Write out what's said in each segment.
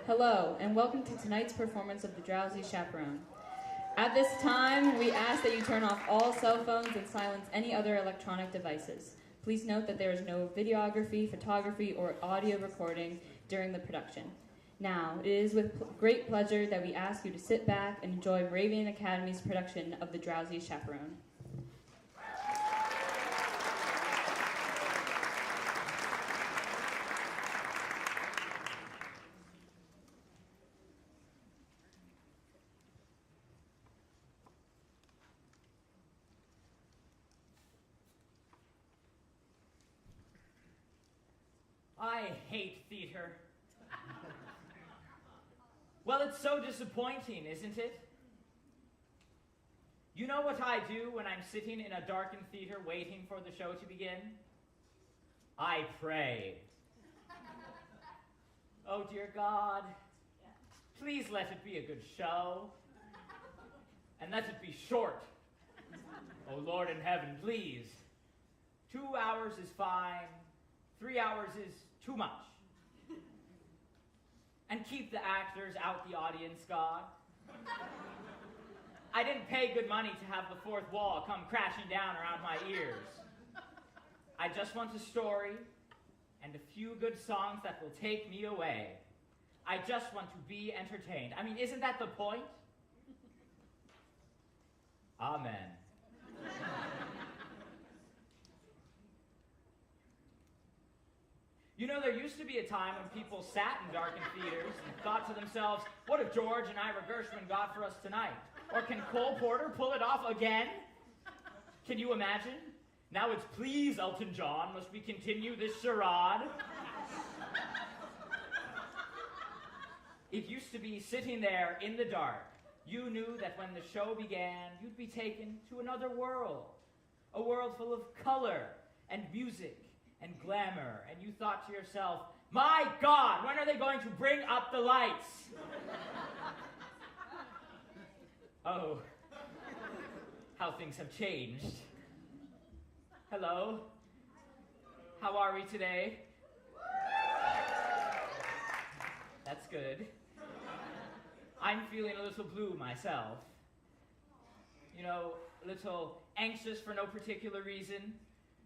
Hello, and welcome to tonight's performance of the Drowsy Chaperone. At this time, we ask that you turn off all cell phones and silence any other electronic devices. Please note that there is no videography, photography, or audio recording during the production. Now, it is with great pleasure that we ask you to sit back and enjoy Moravian Academy's production of the Drowsy Chaperone. I hate theater. Well, it's so disappointing, isn't it? You know what I do when I'm sitting in a darkened theater waiting for the show to begin? I pray. Oh, dear God, please let it be a good show. And let it be short. Oh, Lord in heaven, please. 2 hours is fine. 3 hours is too much. And keep the actors out the audience, God. I didn't pay good money to have the fourth wall come crashing down around my ears. I just want a story and a few good songs that will take me away. I just want to be entertained. I mean, isn't that the point? Amen. You know, there used to be a time when people sat in darkened theaters and thought to themselves, what if George and Ira Gershwin got for us tonight? Or can Cole Porter pull it off again? Can you imagine? Now it's, please, Elton John, must we continue this charade? It used to be sitting there in the dark. You knew that when the show began, you'd be taken to another world. A world full of color and music and glamour, and you thought to yourself, my God, when are they going to bring up the lights? Oh, how things have changed. Hello, how are we today? That's good. I'm feeling a little blue myself. You know, a little anxious for no particular reason.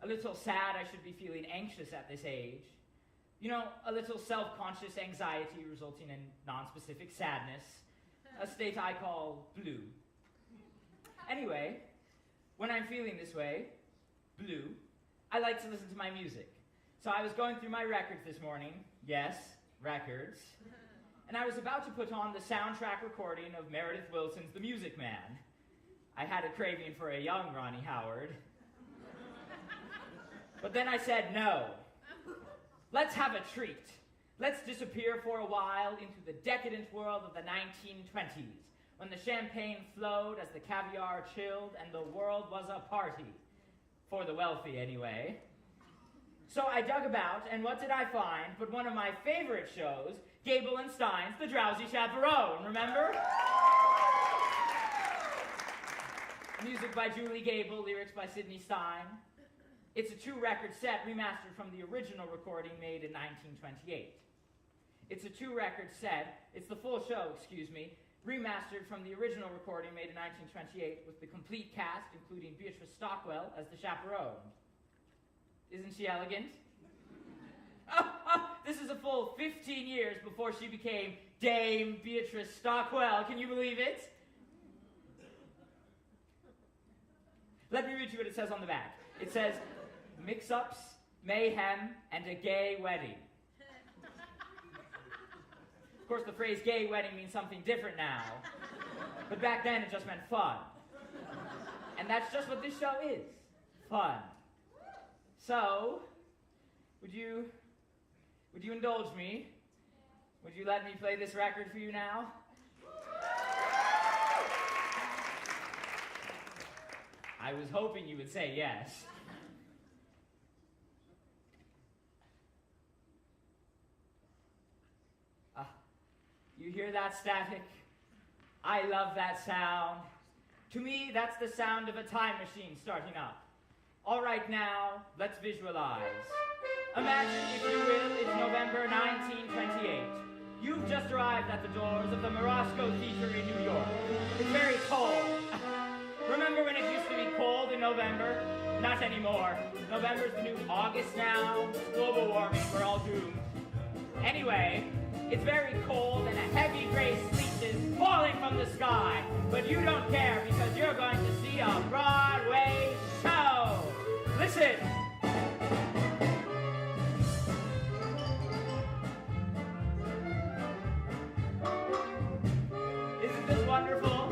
A little sad, I should be feeling anxious at this age. You know, a little self-conscious anxiety resulting in non-specific sadness. A state I call blue. Anyway, when I'm feeling this way, blue, I like to listen to my music. So I was going through my records this morning. Yes, records. And I was about to put on the soundtrack recording of Meredith Willson's The Music Man. I had a craving for a young Ronnie Howard. But then I said no. Let's have a treat. Let's disappear for a while into the decadent world of the 1920s, when the champagne flowed as the caviar chilled and the world was a party. For the wealthy, anyway. So I dug about, and what did I find but one of my favorite shows, Gable and Stein's The Drowsy Chaperone, remember? Music by Julie Gable, lyrics by Sidney Stein. It's a 2-record set remastered from the original recording made in 1928. It's a 2-record set, it's the full show, remastered from the original recording made in 1928 with the complete cast, including Beatrice Stockwell as the chaperone. Isn't she elegant? This is a full 15 years before she became Dame Beatrice Stockwell. Can you believe it? Let me read you what it says on the back. It says, mix-ups, mayhem, and a gay wedding. Of course, the phrase gay wedding means something different now. But back then, it just meant fun. And that's just what this show is. Fun. So, would you indulge me? Would you let me play this record for you now? I was hoping you would say yes. You hear that static? I love that sound. To me, that's the sound of a time machine starting up. All right, now, let's visualize. Imagine, if you will, it's November 1928. You've just arrived arrived at the doors of the Morosco Theater in New York. It's very cold. Remember when it used to be cold in November? Not anymore. November's the new August now. Global warming, we're all doomed. Anyway, it's very cold and a heavy gray sleet is falling from the sky. But you don't care because you're going to see a Broadway show. Listen. Isn't this wonderful?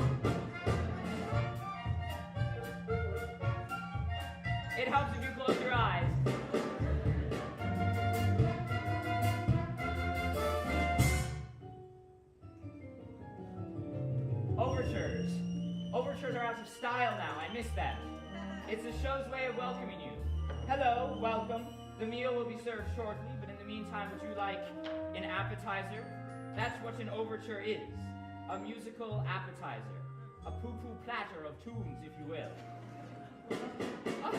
It helps if you close your eyes. Overtures. Overtures are out of style now. I miss that. It's the show's way of welcoming you. Hello, welcome. The meal will be served shortly, but in the meantime, would you like an appetizer? That's what an overture is. A musical appetizer. A poo-poo platter of tunes, if you will. Oh.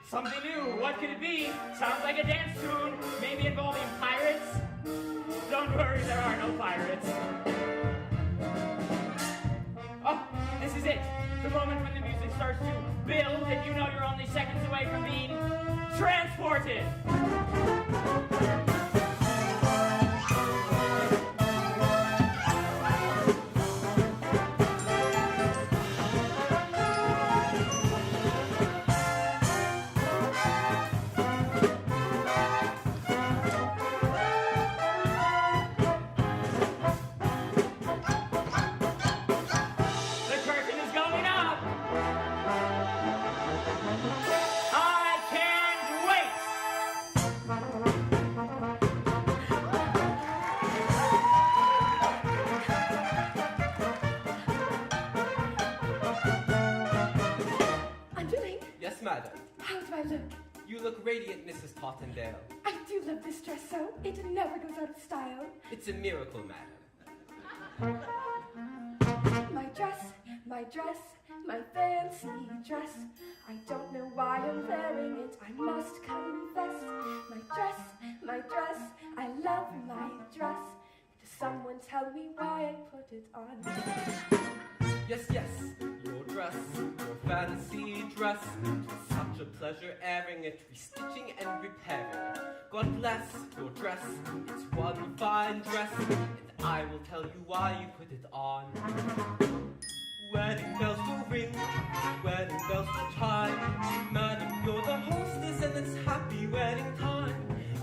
Something new. What could it be? Sounds like a dance tune. Maybe involving pirates? Don't worry, there are no pirates. Oh, this is it. The moment when the music starts to build and you know you're only seconds away from being transported. You look radiant, Mrs. Tottendale. I do love this dress so. It never goes out of style. It's a miracle, madam. My dress, my fancy dress. I don't know why I'm wearing it, I must confess. My dress, I love my dress. Does someone tell me why I put it on? Yes, your dress, your fancy dress. It's such a pleasure airing it, restitching and repairing. God bless your dress, it's one fine dress, and I will tell you why you put it on. Wedding bells will ring, wedding bells will chime. Madam, you're the hostess and it's happy wedding time.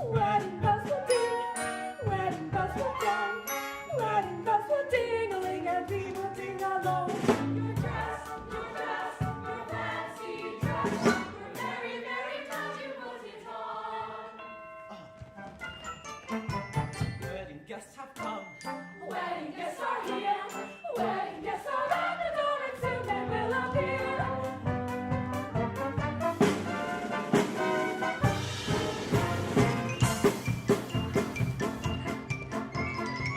Wedding bells will ding, wedding bells will dong. Wedding bells will ding-a-ling and ding-a-ding-a-long. Your dress, your fancy dress. You're very, very glad you put it on. Wedding guests have come. Wedding guests are here. Wedding guests are at the door and soon they will appear.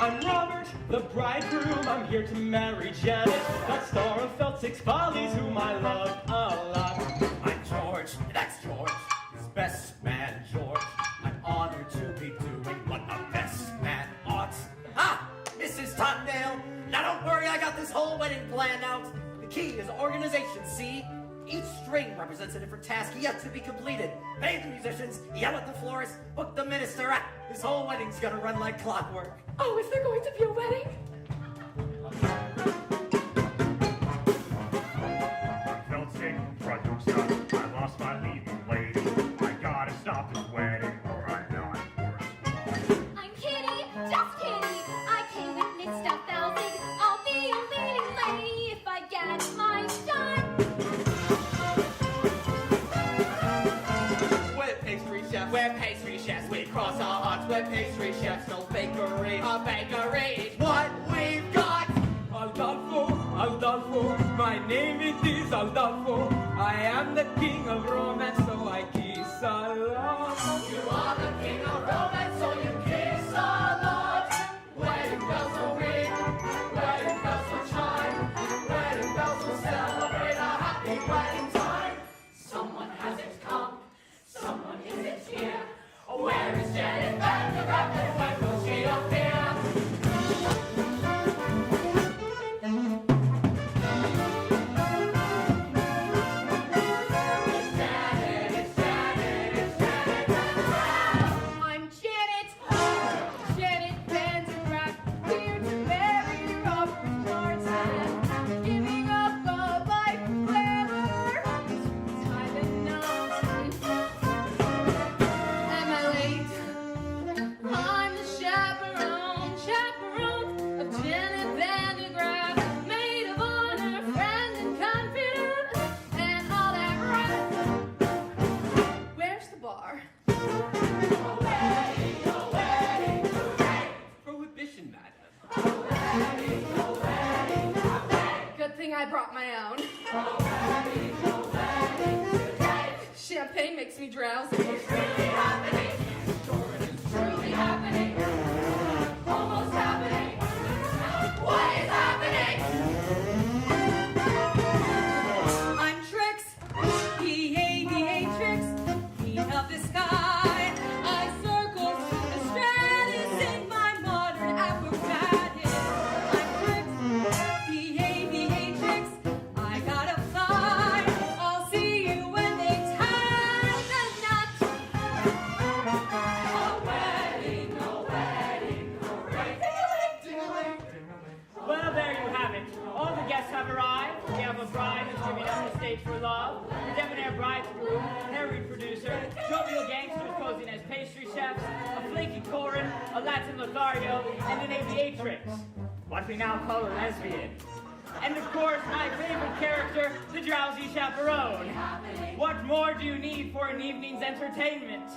I'm Robert, the bridegroom. I'm here to marry Janet, that star of felt six follies whom I love a lot. I'm George, that's George, his best man George. I'm honored to be doing what a best man ought. Ah, Mrs. Tottendale. Now don't worry, I got this whole wedding planned out. The key is organization, see? Each string represents a different task yet to be completed. Pay the musicians, yell at the florist, book the minister. This whole wedding's gonna run like clockwork. Oh, is there going to be a wedding? I felt sick, front door stuck. I lost my leading lady. I gotta stop this wedding or I'm not worth. I'm Kitty, just Kitty. I came with Mr. Felzig. I'll be a leading lady if I get my done. We're pastry chefs, we cross our hearts. We're pastry chefs, no bakery. A bakery is what we've got. Aldolfo, my name it is Aldolfo. I am the king of romance, so I kiss a lot. You are the king of romance, so you kiss a lot. Wedding bells will ring, wedding bells will chime. Wedding bells will celebrate a happy wedding time. Someone hasn't come, someone isn't here. Where is Janet Van der Graaf and when will she appear? makes me drowsy. It's really happening. It's truly happening. Almost happening. What is happening? I'm Trix, B-A-B-A Trix, queen of the sky. I circle the stratus in my modern apparatus. I'm Trix, B-A-B-A Trix, I gotta fly. I'll see you when they tie the knot. A wedding, hooray. Well, there you have it. All the guests have arrived. We have a bride who's giving up the stage for love, a debonair bridegroom, harried producer, jovial gangsters posing as pastry chefs, a flaky Corin, a Latin Lothario, and an aviatrix, what we now call a lesbian. And of course, my favorite character, the Drowsy Chaperone. What more do you need for an evening's entertainment?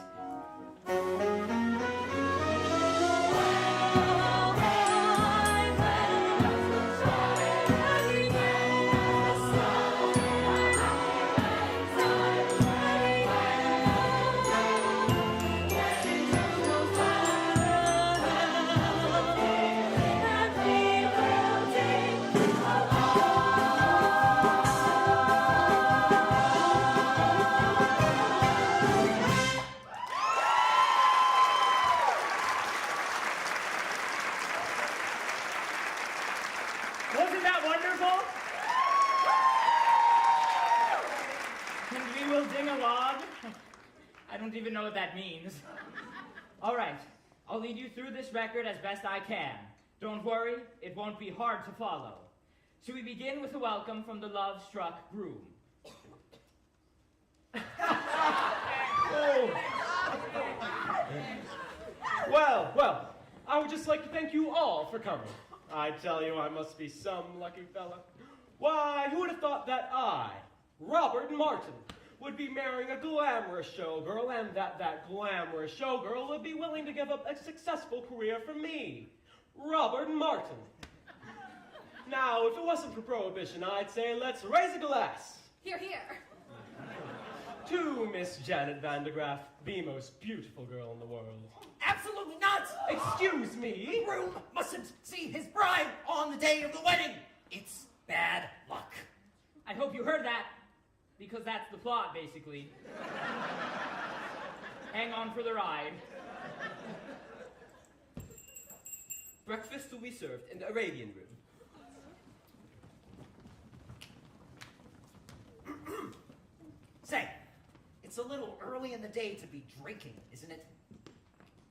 Wasn't that wonderful? And we will ding along. I don't even know what that means. All right, I'll lead you through this record as best I can. Don't worry, it won't be hard to follow. So we begin with a welcome from the love-struck groom. Oh. Well, I would just like to thank you all for coming. I tell you, I must be some lucky fella. Why, who would have thought that I, Robert Martin, would be marrying a glamorous showgirl, and that glamorous showgirl would be willing to give up a successful career for me, Robert Martin. Now, if it wasn't for Prohibition, I'd say let's raise a glass. Here, here. To Miss Janet Van de Graaff, the most beautiful girl in the world. Absolutely not! Excuse me? The groom mustn't see his bride on the day of the wedding. It's bad luck. I hope you heard that, because that's the plot, basically. Hang on for the ride. Breakfast will be served in the Arabian room. Say, it's a little early in the day to be drinking, isn't it?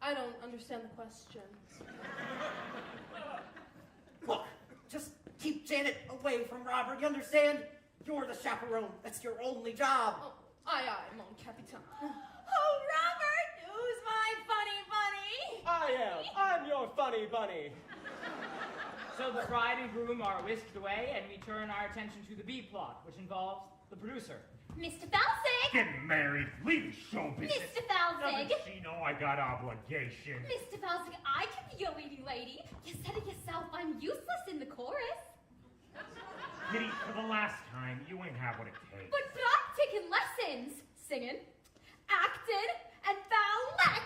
I don't understand the question. Look, just keep Janet away from Robert, you understand? You're the chaperone. That's your only job. Oh, aye, mon capitaine. Oh, Robert, who's my funny bunny? I'm your funny bunny. So the bride and groom are whisked away, and we turn our attention to the B plot, which involves the producer. Mr. Falsig! Getting married, leaving show business. Mr. Falsig! Doesn't she know I got obligation? Mr. Falsig, I can be your leading lady. You said it yourself, I'm useless in the chorus. Kitty, for the last time, you ain't have what it takes. But I'm taking lessons. Singing, acting, and ballet.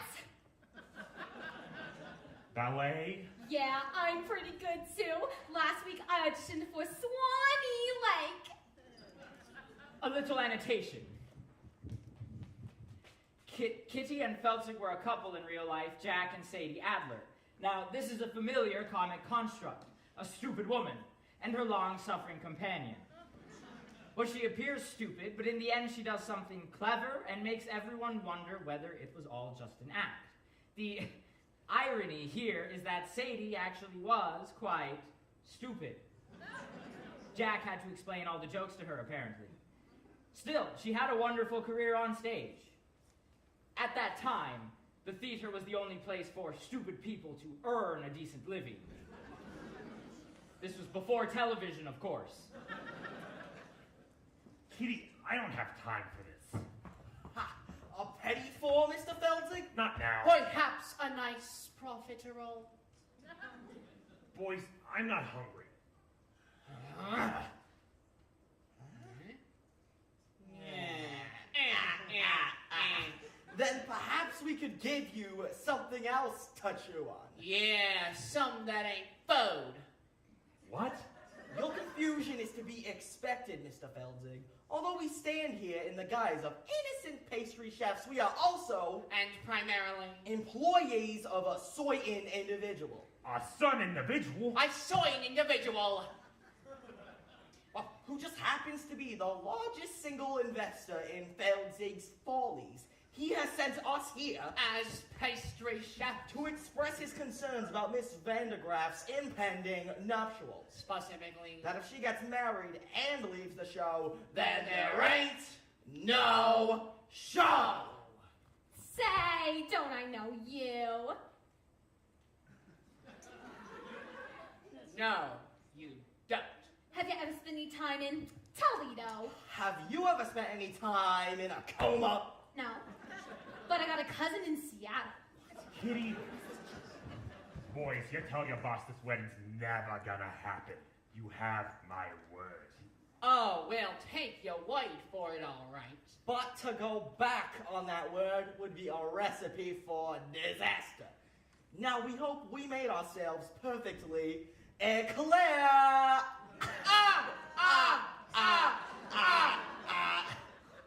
Ballet? Yeah, I'm pretty good too. Last week I auditioned for Swanee Lake. A little annotation. Kitty and Feltzig were a couple in real life, Jack and Sadie Adler. Now, this is a familiar comic construct, a stupid woman, and her long-suffering companion. Well, she appears stupid, but in the end she does something clever and makes everyone wonder whether it was all just an act. The irony here is that Sadie actually was quite stupid. Jack had to explain all the jokes to her, apparently. Still, she had a wonderful career on stage. At that time, the theater was the only place for stupid people to earn a decent living. This was before television, of course. Kitty, I don't have time for this. Ha! A petty fool, Mr. Feltzig? Not now. Perhaps a nice profiterole. Boys, I'm not hungry. then perhaps we could give you something else to chew on. Yeah, some that ain't food. What? Your confusion is to be expected, Mr. Feldzig. Although we stand here in the guise of innocent pastry chefs, we are also And primarily, employees of a certain individual. A son individual? I saw an individual. Well, who just happens to be the largest single investor in Feldzig's follies. He has sent us here As pastry chef, to express his concerns about Miss Vandergraaf's impending nuptials. specifically, That if she gets married and leaves the show, then there ain't no show. Say, don't I know you? no, you don't. Have you ever spent any time in Toledo? Have you ever spent any time in a coma? No. But I got a cousin in Seattle. Kitty? Boys, you tell your boss this wedding's never gonna happen. You have my word. Oh, we'll take your word for it, all right. But to go back on that word would be a recipe for disaster. Now we hope we made ourselves perfectly clear.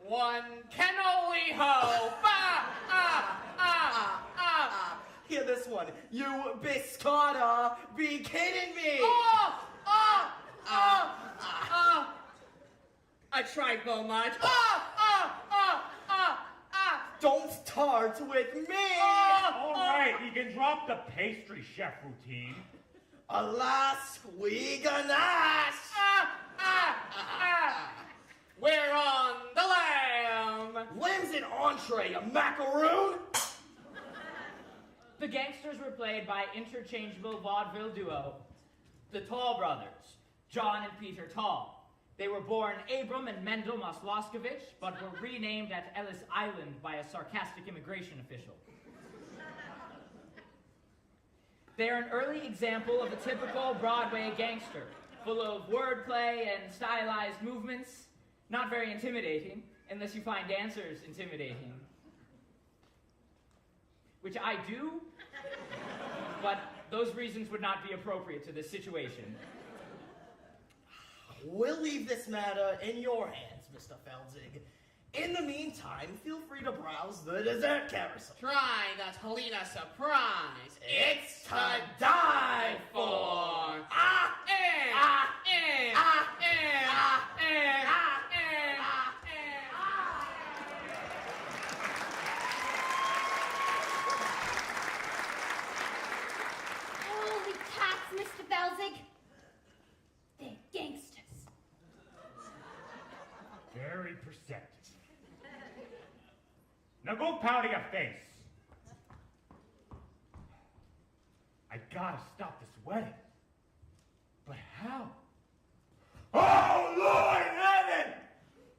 One can only hope. Hear this one. You biscotta be kidding me. I tried so much. Don't start with me. All right, you can drop the pastry chef routine. Alas, we ganache. We're on the lamb. Limbs and entree, a macaroon. The gangsters were played by interchangeable vaudeville duo, the Tall brothers, John and Peter Tall. They were born Abram and Mendel Maslowskevich, but were renamed at Ellis Island by a sarcastic immigration official. They are an early example of a typical Broadway gangster, full of wordplay and stylized movements, not very intimidating, unless you find dancers intimidating. Which I do, but those reasons would not be appropriate to this situation. We'll leave this matter in your hands, Mr. Feldzig. In the meantime, feel free to browse the dessert carousel. Try the Helena surprise. It's to die for. Holy cats, Mr. Belzig. They're gangsters. Very perceptive. Now go powder your face. I gotta stop this wedding. But how? Oh, Lord in heaven!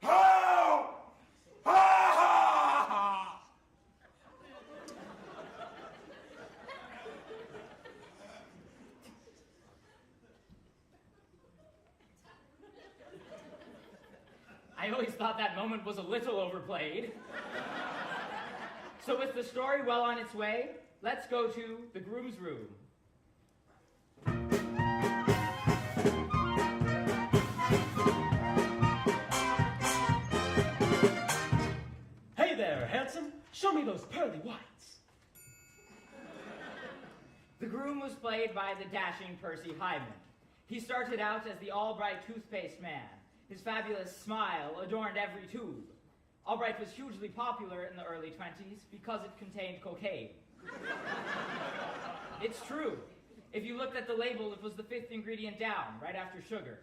How? Ah! I always thought that moment was a little overplayed. So with the story well on its way, let's go to the groom's room. Hey there, handsome. Show me those pearly whites. The groom was played by the dashing Percy Hyman. He started out as the Albright toothpaste man. His fabulous smile adorned every tube. Albright was hugely popular in the early 20s because it contained cocaine. It's true. If you looked at the label, it was the 5th ingredient down, right after sugar.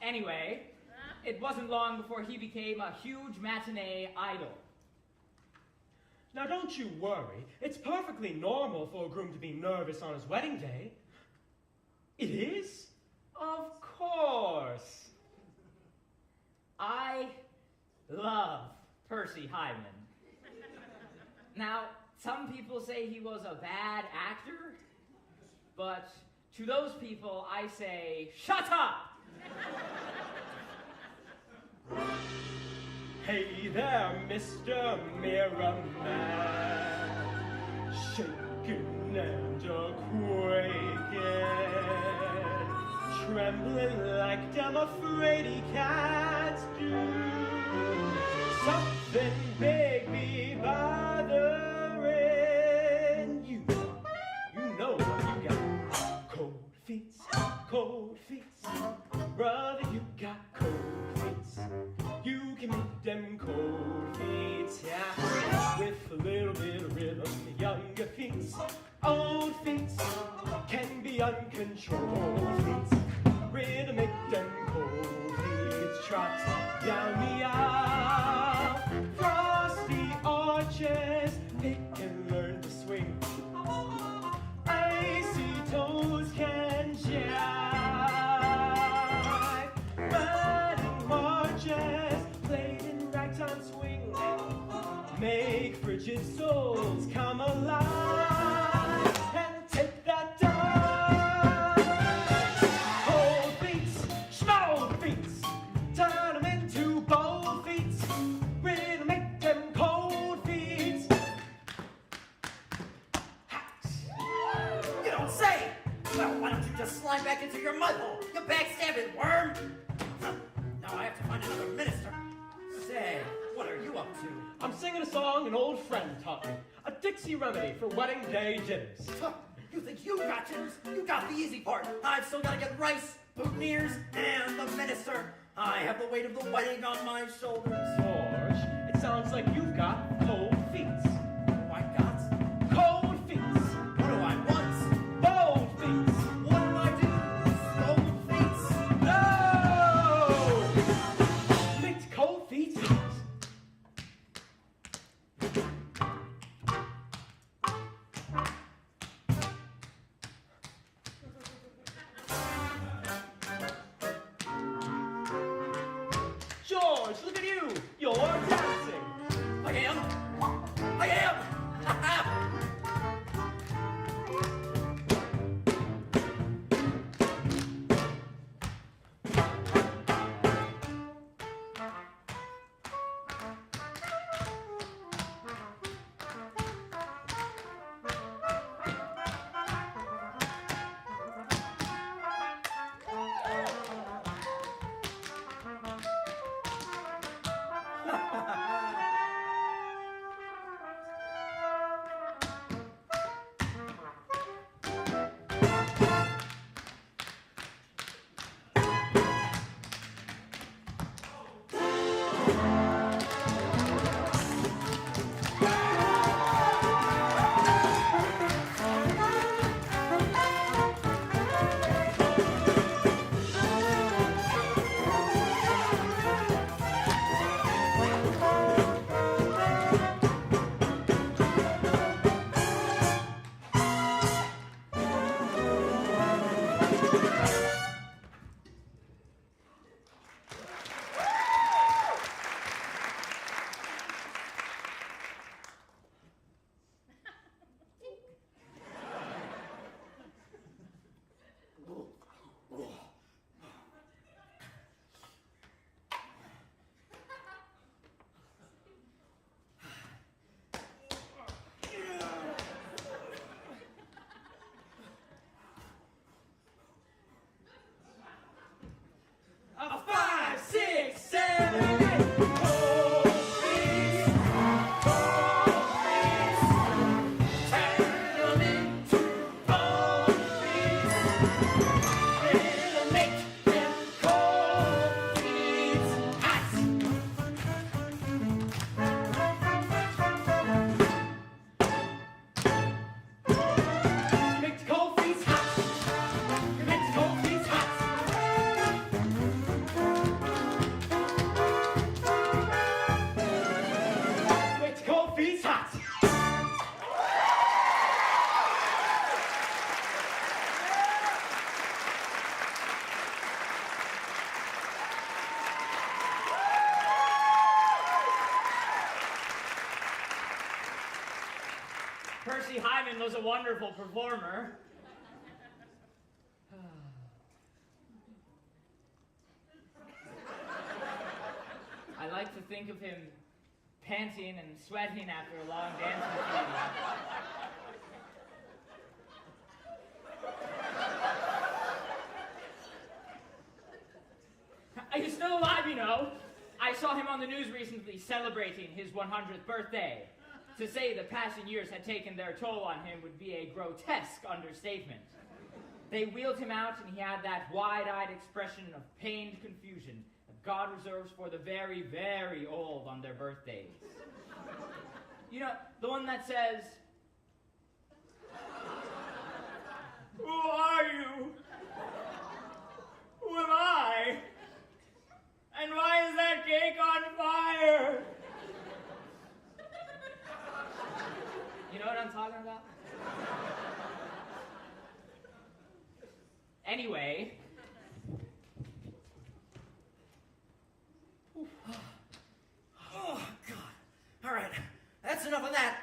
Anyway, it wasn't long before he became a huge matinee idol. Now don't you worry. It's perfectly normal for a groom to be nervous on his wedding day. It is? Of course. I love Percy Hyman. Now, some people say he was a bad actor, but to those people I say, shut up! Hey there, Mr. Mirror Man, shaking and a-quaking, trembling like them afraid-y cats do. Something big be bothering you. You know what you got. Cold feet, brother, you got cold feet. You can make them cold feet, yeah, with a little bit of rhythm. The younger feet, old feet, can be uncontrolled feet. Rhythm make them cold feet trot down the aisle. Frosty arches, they can learn to swing. Icy toes can jive. Running marches played in ragtime swing make frigid souls come alive and take that dive. Cold feet, small feet, turn them into bold feet. Rhythm make them cold feet. You don't say! Well, why don't you just slide back into your mud hole, you backstabbing worm? Now I have to find another minister. Say, what are you up to? I'm singing a song an old friend taught me. A Dixie remedy for wedding day jitters. You think you got jitters? You got the easy part. I've still got to get rice, boutonnieres, and the minister. I have the weight of the wedding on my shoulders. George, it sounds like you've got cold feet. I got Cold feet. what do I want? Bold feet. What do I do? Cold feet. No! Makes cold feet hot. George, look at you! You're dancing! I am. I am. Percy Hyman was a wonderful performer. I like like to think of him panting and sweating after a long dancing season. He's still alive, you know. I saw him on the news recently celebrating his 100th birthday. To say the passing years had taken their toll on him would be a grotesque understatement. They wheeled him out, and he had that wide-eyed expression of pained confusion that God reserves for the very, very old on their birthdays. You know, the one that says, "Who are you? Who am I? And why is that cake on fire?" You know what I'm talking about? Anyway. Oh, God. All right, that's enough of that.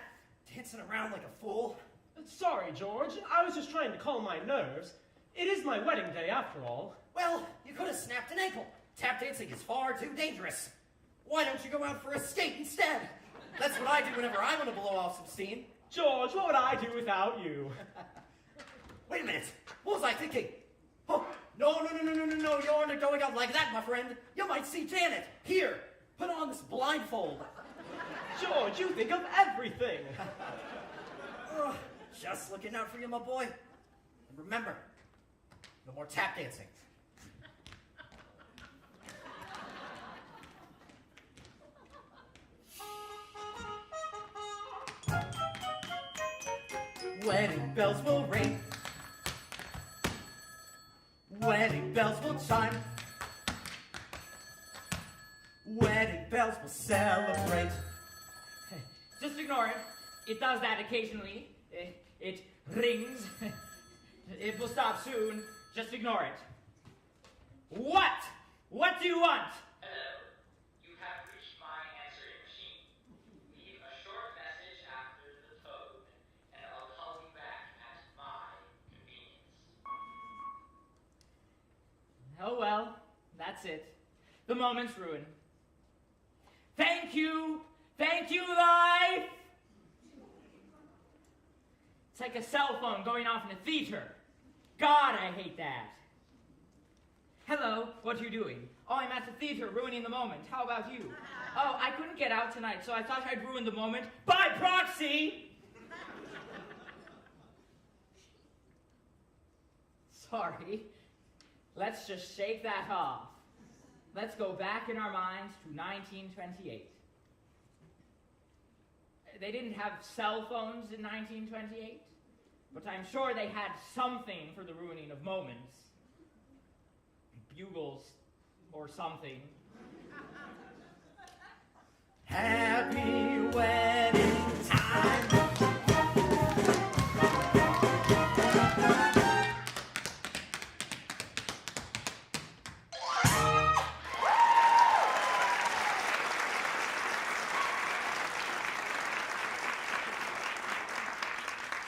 Dancing around like a fool. Sorry, George. I was just trying to calm my nerves. It is my wedding day, after all. Well, you could have snapped an ankle. Tap dancing is far too dangerous. Why don't you go out for a skate instead? That's what I do whenever I want to blow off some steam. George, what would I do without you? Wait a minute. What was I thinking? Oh, no, you aren't going out like that, my friend. You might see Janet. Here, put on this blindfold. George, you think of everything. Just looking out for you, my boy. And remember, no more tap dancing. Wedding bells will ring. Wedding bells will chime. Wedding bells will celebrate. Just ignore it. It does that occasionally. It rings. It will stop soon. Just ignore it. What? What do you want? Hello. You have reached my answering machine. Leave a short message after the tone, and I'll call you back at my convenience. Oh well, that's it. The moment's ruined. Thank you! Thank you, life! It's like a cell phone going off in a theater. God, I hate that. Hello, what are you doing? Oh, I'm at the theater, ruining the moment. How about you? Oh, I couldn't get out tonight, so I thought I'd ruin the moment by proxy! Sorry. Let's just shake that off. Let's go back in our minds to 1928. They didn't have cell phones in 1928, but I'm sure they had something for the ruining of moments. Bugles or something. Happy wedding time.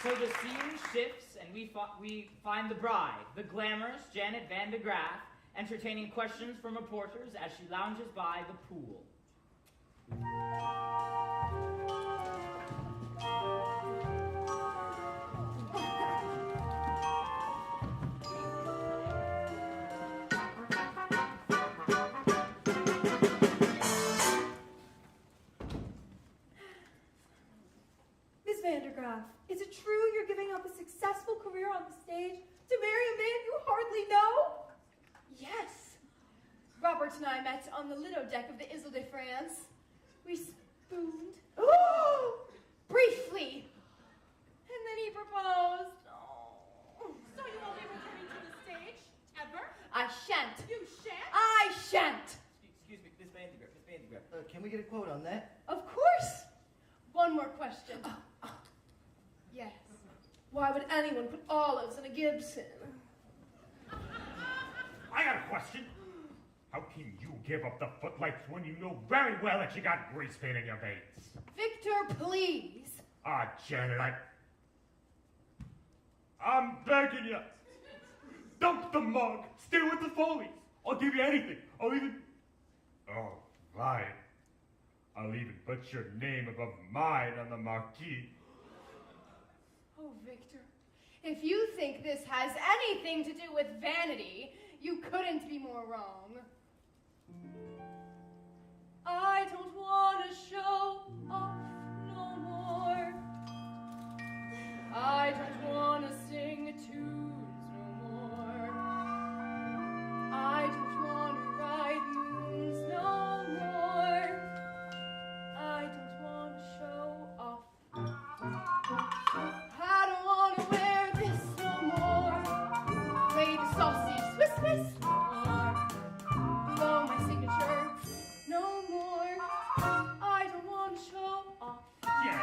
So the scene shifts, and we find the bride, the glamorous Janet Van de Graaff, entertaining questions from reporters as she lounges by the pool. Miss Van de Graaff, is it true you're giving up a successful career on the stage to marry a man you hardly know? Yes. Robert and I met on the Lido deck of the Isle de France. We spooned. Ooh! Briefly. And then he proposed. Oh. So you won't be returning to the stage? Ever? I shan't. You shan't? I shan't. Excuse me, Miss Van de Graaff. Can we get a quote on that? Of course. One more question. Yes. Why would anyone put olives in a Gibson? I got a question. How can you give up the footlights when you know very well that you got grease paint in your veins? Victor, please. Ah, Janet, I'm begging you. Dump the mug. Stay with the Follies. I'll give you anything. I'll even... Oh, right. I'll even put your name above mine on the marquee. Oh, Victor, if you think this has anything to do with vanity, you couldn't be more wrong. I don't want to show off no more. I don't want to sing tunes no more. I don't want to ride moons no more. I don't want to show off. I don't want to wear this no more. Play the saucy Swiss Swiss no more. Blow my signature no more. I don't want to show off. Jen,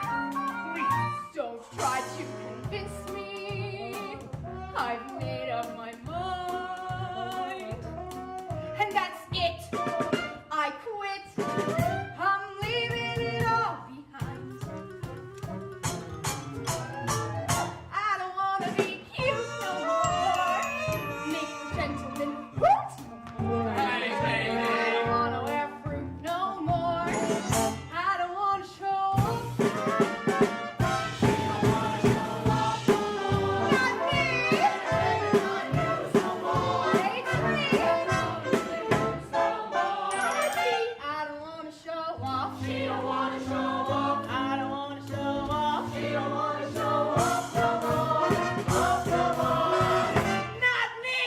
please. Don't try to convince me. I've made up my mind. And that's it. I quit. I'm leaving it all behind. I don't want to be cute no more. Make a gentleman hoot no more. I don't want to wear fruit no more. I don't want to show off. Not me. Everyone knows no more. It's me. I don't want to show off. She don't want to show off. I don't want to show off. She don't want to show off no more. Off no more. Not me.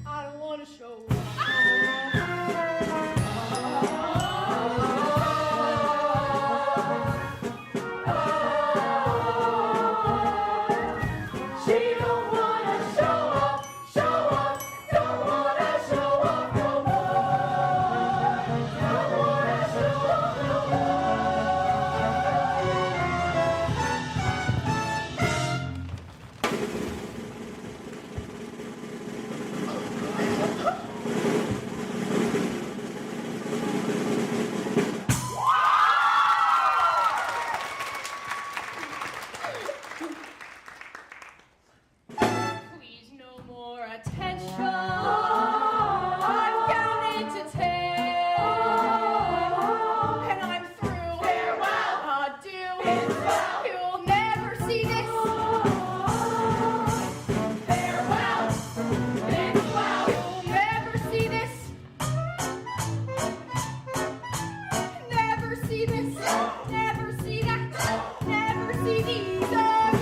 I don't want to show She don't want to show off, don't want to show off no more. Don't want to show off no Please, no more attention. I'm counting to 10, and I'm through. Farewell, adieu. You'll never see this. Farewell, you'll never see this. Never see this. Never see that. Never see these again.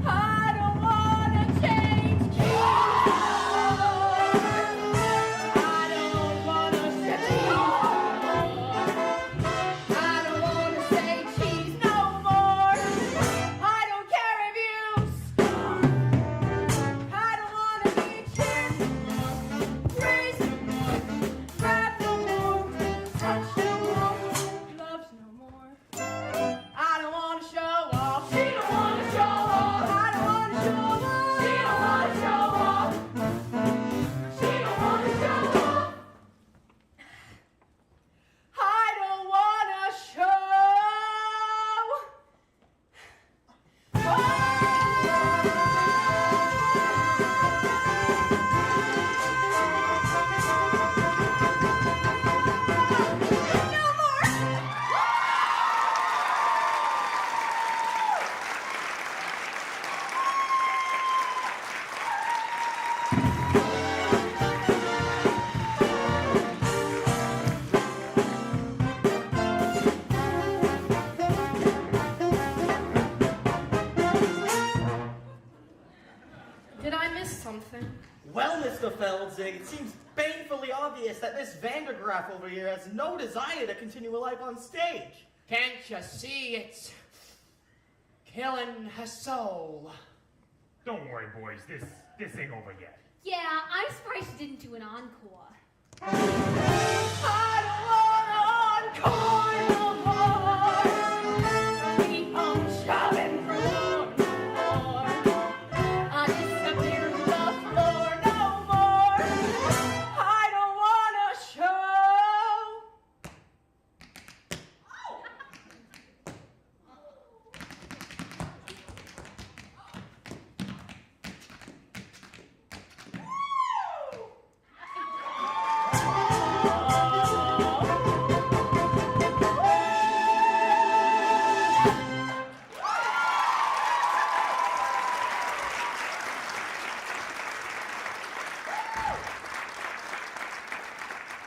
I don't want to change keys. I don't want to say I don't want to say cheese no more. I don't care if you scoff. I don't want to be cheered no more. Praise no more. Grab no more. Touch no more. Loves no more. I don't want to show off. She don't want to show off. I don't want to show off. She don't want to show off. She don't want to show off. I don't want to show no more. Did I miss something? Well, Mr. Feldzig, it seems painfully obvious that Miss Vandergraff over here has no desire to continue her life on stage. Can't you see it's killing her soul? Don't worry, boys. This ain't over yet. Yeah, I'm surprised she didn't do an encore. I don't want an encore no more. Keep on shoving for more. I disappear to the floor no more. I don't want a show.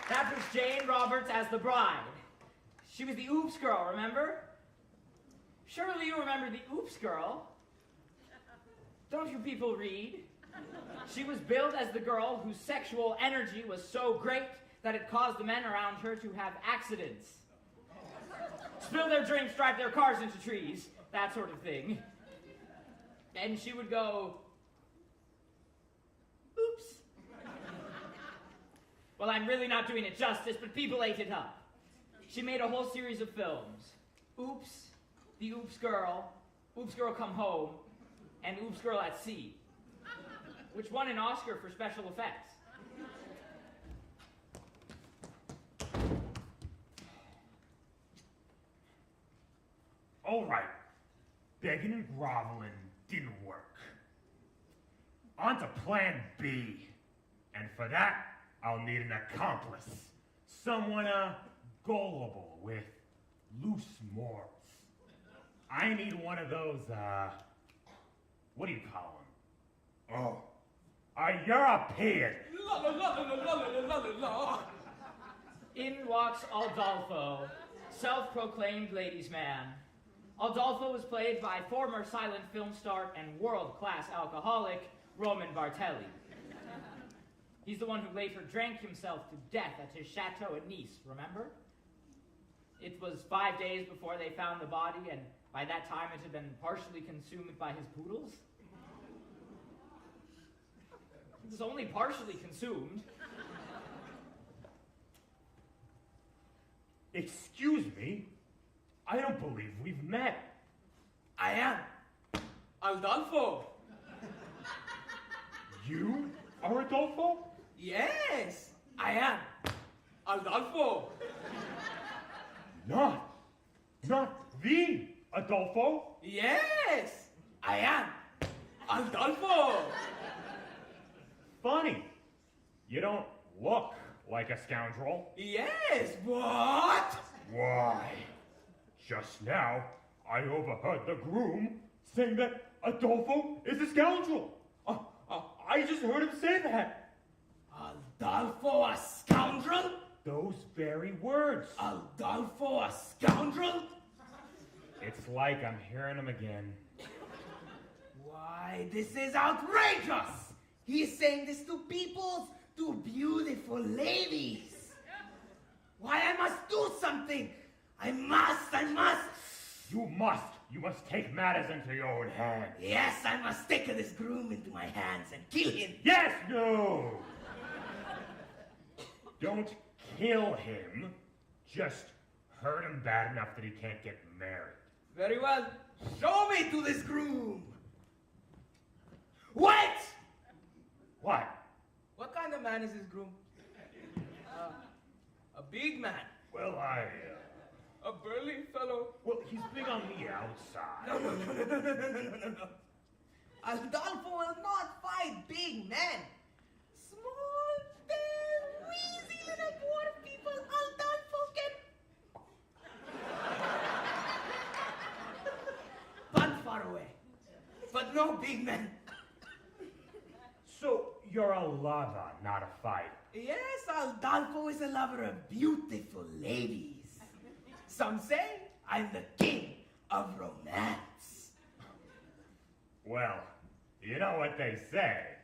That was Jane Roberts as the bride. She was the Oops girl, remember? Surely you remember the Oops girl. Don't you people read? She was billed as the girl whose sexual energy was so great that it caused the men around her to have accidents. Spill their drinks, drive their cars into trees, that sort of thing. And she would go, oops. Well, I'm really not doing it justice, but people ate it up. She made a whole series of films. Oops, The Oops Girl Come Home, and Oops Girl at Sea, which won an Oscar for special effects. All right. Begging and groveling didn't work. On to plan B. And for that, I'll need an accomplice. Someone, gullible with loose morals. I need one of those, what do you call them? Oh, a European. La la la la la la la la. In walks Aldolfo, self-proclaimed ladies' man. Aldolfo was played by former silent film star and world-class alcoholic Roman Bartelli. He's the one who later drank himself to death at his chateau at Nice, remember? It was 5 days before they found the body, and by that time it had been partially consumed by his poodles. It was only partially consumed. Excuse me? I don't believe we've met. I am Aldolfo. You are Adolfo? Yes, I am Aldolfo. Not the Adolfo? Yes, I am Aldolfo. Funny. You don't look like a scoundrel. Yes, what? Why? Just now, I overheard the groom saying that Adolfo is a scoundrel. I just heard him say that. Aldolfo, a scoundrel? Those very words. Aldolfo, a scoundrel? It's like I'm hearing them again. Why, this is outrageous! He's saying this to beautiful ladies. Why, I must do something! I must! You must take matters into your own hands. Yes, I must take this groom into my hands and kill him. Yes, no! Don't kill him. Just hurt him bad enough that he can't get married. Very well. Show me to this groom. Wait! What? What kind of man is this groom? A big man. Well, A burly fellow. well, he's big on the outside. No. Aldolfo will not fight big men. Small, thin, wheezy little dwarf people, Aldolfo can punt far away. But no big men. So, you're a lover, not a fighter. Yes, Aldolfo is a lover of beautiful ladies. Some say I'm the king of romance. Well, you know what they say.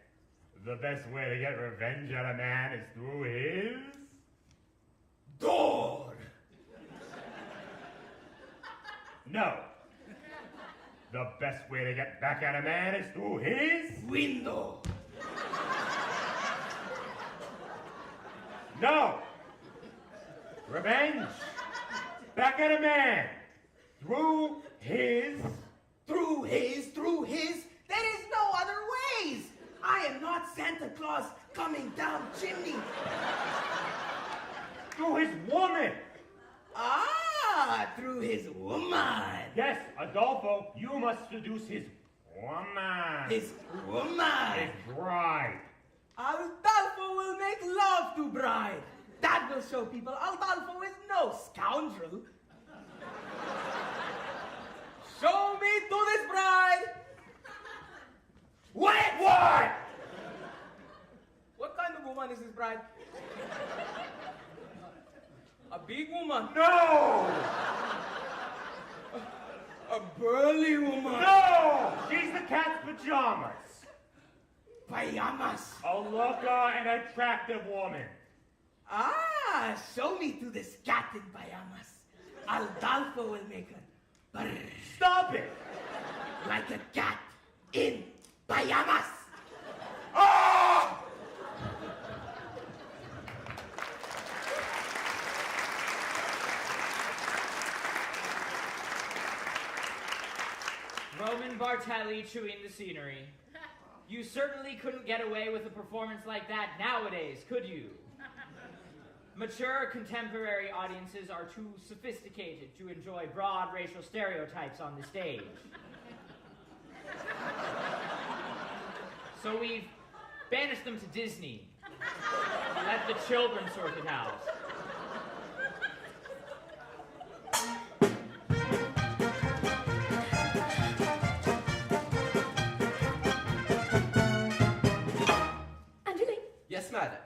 The best way to get revenge on a man is through his... Door! No. The best way to get back at a man is through his Window. No. Revenge. Back at a man through his Through his. There is no other ways. I am not Santa Claus coming down chimney. through his woman. Ah, through his woman. Yes, Adolfo, you must seduce his woman. His woman. His bride. Adolfo will make love to bride. That will show people Adolfo is no scoundrel. Show me to this bride. What? What? What kind of woman is this bride? A big woman. No! A burly woman. No! She's the cat's pajamas. Pajamas. A looker and attractive woman. Ah, show me to this cat in pajamas. Adolfo will make her purr Stop it! like a cat in pajamas. Oh! Roman Bartelli chewing the scenery. You certainly couldn't get away with a performance like that nowadays, could you? Mature contemporary audiences are too sophisticated to enjoy broad racial stereotypes on the stage. So we've banished them to Disney. Let the children sort it out. Angeline, Yes, madam.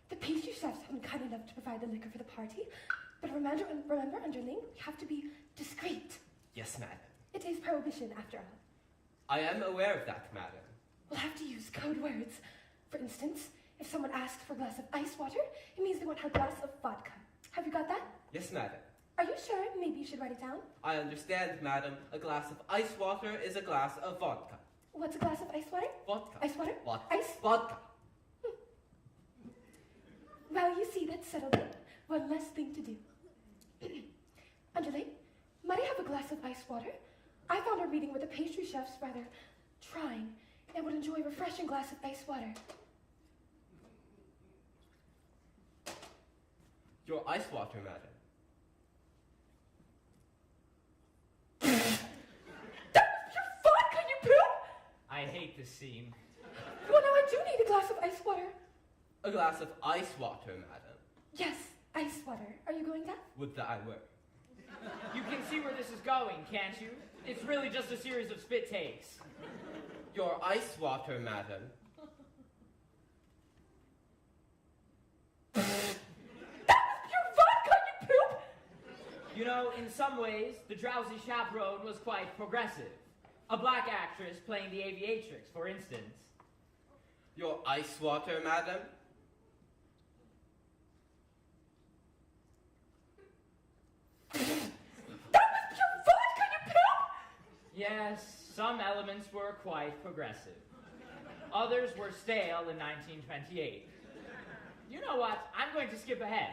the pastry chefs have been kind enough to provide the liquor for the party. But remember, Angeline, we have to be discreet. Yes, madam. It is prohibition, after all. I am aware of that, madam. We'll have to use code words. For instance, if someone asks for a glass of ice water, it means they want a glass of vodka. Have you got that? Yes, madam. Are you sure? Maybe you should write it down. I understand, madam. A glass of ice water is a glass of vodka. What's a glass of ice water? Vodka. Ice water? What? Ice? Vodka. Well, you see, that's settled it. One less thing to do. Angeline, might I have a glass of ice water? I found our meeting with the pastry chefs rather trying and would enjoy a refreshing glass of ice water. Your ice water, madam. That was pure vodka, you poop! I hate this scene. Well, now I do need a glass of ice water. A glass of ice water, madam. Yes, ice water. Are you going down? Would that I were. You can see where this is going, can't you? It's really just a series of spit takes. Your ice water, madam. That was pure vodka, you poop! You know, in some ways, the Drowsy Chaperone was quite progressive. A black actress playing the aviatrix, for instance. Your ice water, madam. That was pure vodka, you poop! Yes, some elements were quite progressive. Others were stale in 1928. You know what? I'm going to skip ahead.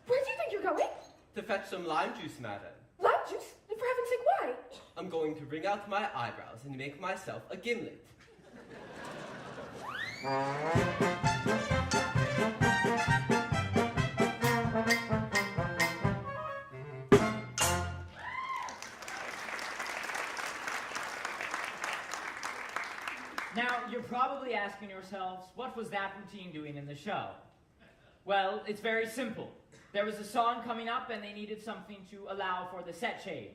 Where do you think you're going? To fetch some lime juice, madam. Lime juice? For heaven's sake, why? I'm going to wring out my eyebrows and make myself a gimlet. Now, you're probably asking yourselves, what was that routine doing in the show? Well, it's very simple. There was a song coming up and they needed something to allow for the set change.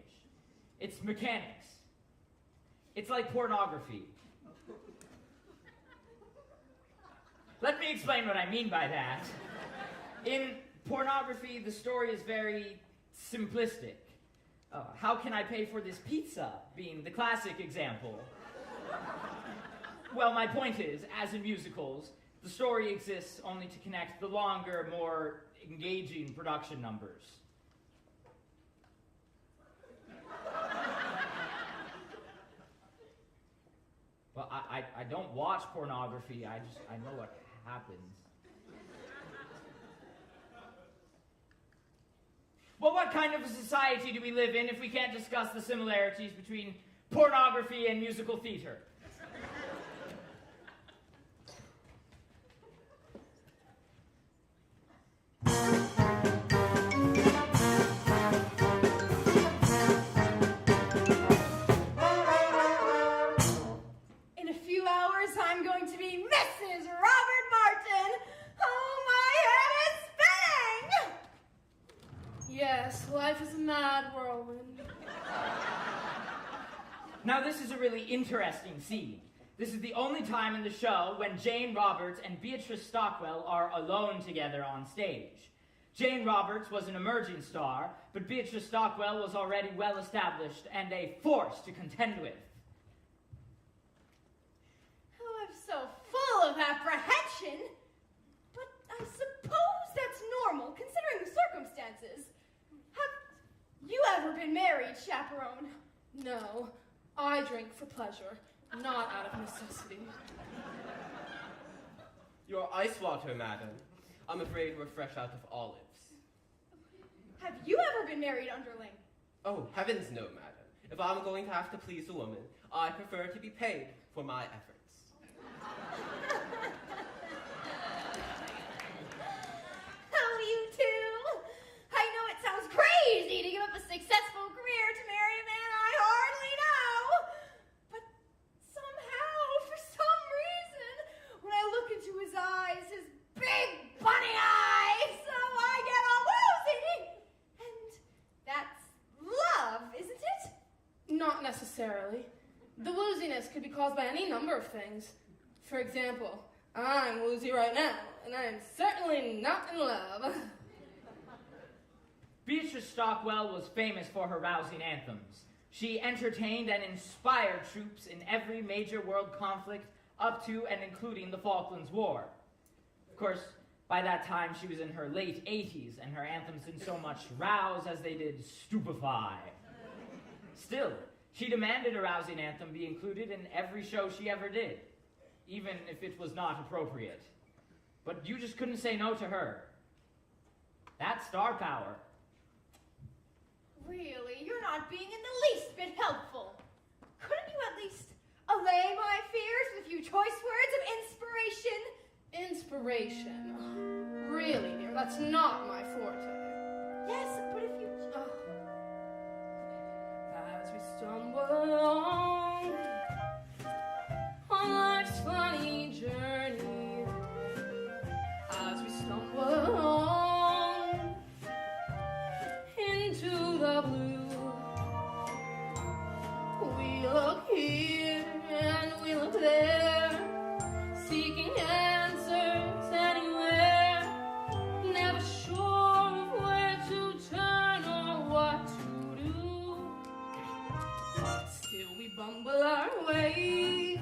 It's mechanics. It's like pornography. Let me explain what I mean by that. In pornography, the story is very simplistic. How can I pay for this pizza, being the classic example. Well, my point is, as in musicals, the story exists only to connect the longer, more engaging production numbers. Well, I don't watch pornography, I know what happens. Well, what kind of a society do we live in if we can't discuss the similarities between pornography and musical theater? In a few hours, I'm going to be Mrs. Robert Martin. Oh, my head is spinning! Yes, life is a mad whirlwind. Now, this is a really interesting scene. This is the only time in the show when Jane Roberts and Beatrice Stockwell are alone together on stage. Jane Roberts was an emerging star, but Beatrice Stockwell was already well established and a force to contend with. Oh, I'm so full of apprehension. But I suppose that's normal, considering the circumstances. Have you ever been married, chaperone? No, I drink for pleasure, not out of necessity. Your ice water, madam. I'm afraid we're fresh out of olives. Have you ever been married, underling? Oh, heavens no, madam. If I'm going to have to please a woman, I prefer to be paid for my efforts. Oh, you two. I know it sounds crazy to give up a successful career to marry a man I hardly know. But somehow, for some reason, when I look into his eyes, his big bunny eyes, so I get all woozy. And that's love, isn't it? Not necessarily. The wooziness could be caused by any number of things. For example, I'm woozy right now, and I am certainly not in love. Beatrice Stockwell was famous for her rousing anthems. She entertained and inspired troops in every major world conflict up to and including the Falklands War. Of course, by that time she was in her late 80s, and her anthems didn't so much rouse as they did stupefy. Still, she demanded a rousing anthem be included in every show she ever did, even if it was not appropriate. But you just couldn't say no to her. That's star power. Really, you're not being in the least bit helpful. Couldn't you at least allay my fears with a few choice words of inspiration? Inspiration. Really, dear, that's not my forte. Yes, but if you... As we stumble along on life's funny journey, as we stumble along into the blue, we look here and we look there, seeking answers anywhere, never sure of where to turn or what to do. Still we bumble our way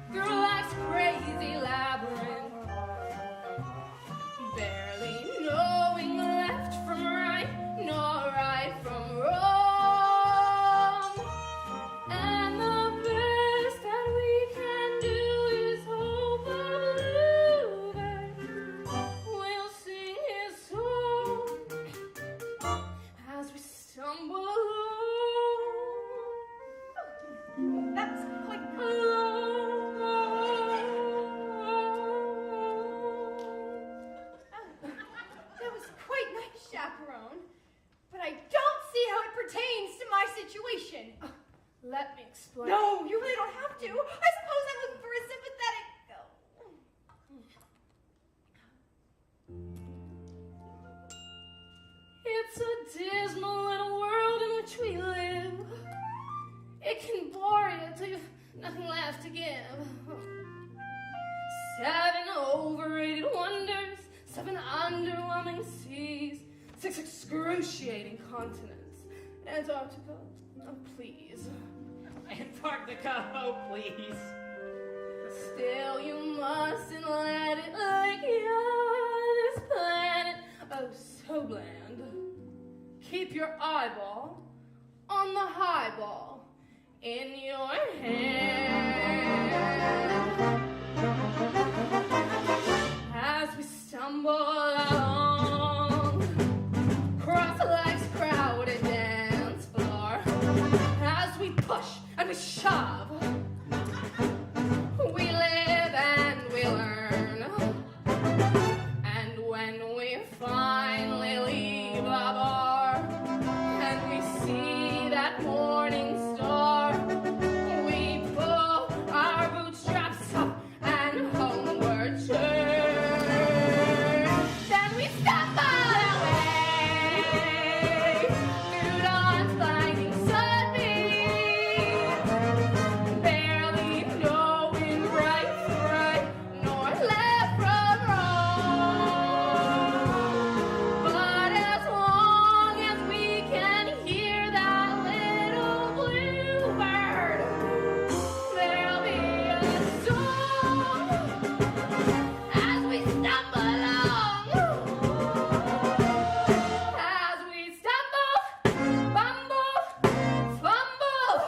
through life's crazy labyrinth, barely knowing left from right, nor right from wrong. And the best that we can do is hope a bluebird will sing his song as we stumble along. That's quite... That was quite nice, chaperone. But I don't see how it pertains to my situation. Let me explain. No, you really don't have to. I suppose I'm looking for a sympathetic... It's a dismal little world in which we live. It can bore you till you've nothing left to give. 7 overrated wonders, 7 underwhelming seas, It's excruciating continents. Antarctica, oh please. Antarctica, oh please. Still, you mustn't let it lick you, this planet, oh so bland. Keep your eyeball on the highball in your hand. As we stumble along, cross legs, crowded dance floor, as we push and we shove, we live and we learn. And when we finally leave the bar and we see that morning star, we pull our bootstraps up and homeward turn. Then we stumble away through dawn's blinding sunbeam, barely knowing right's right nor left from wrong. But as long as we can hear that little bluebird, there'll be a song as we stumble along. As we stumble, bumble, fumble.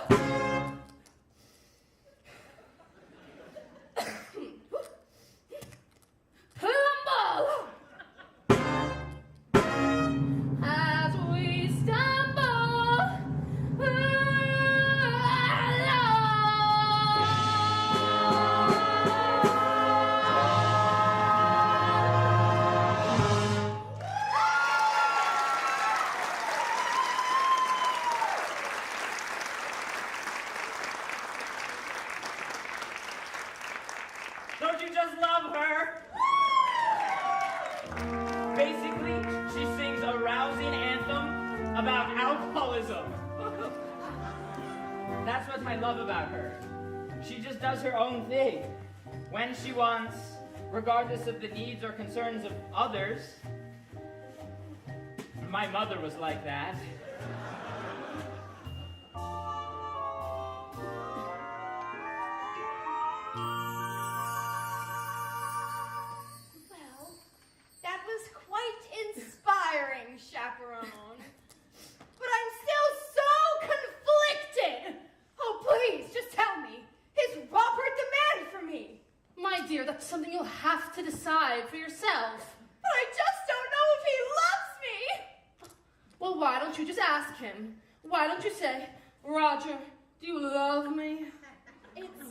Plumble! As we stumble Don't you just love her? Basically, she sings a rousing anthem about alcoholism. That's what I love about her. She just does her own thing. When she wants, regardless of the needs or concerns of others. My mother was like that. Well, that was quite inspiring, Chaperone. But I'm still so conflicted. Oh, please, just tell me. Is Robert the man for me? My dear, that's something you'll have to decide for yourself. But I just don't know if he loves me. Well, why don't you just ask him? Why don't you say, Roger, do you love me? It's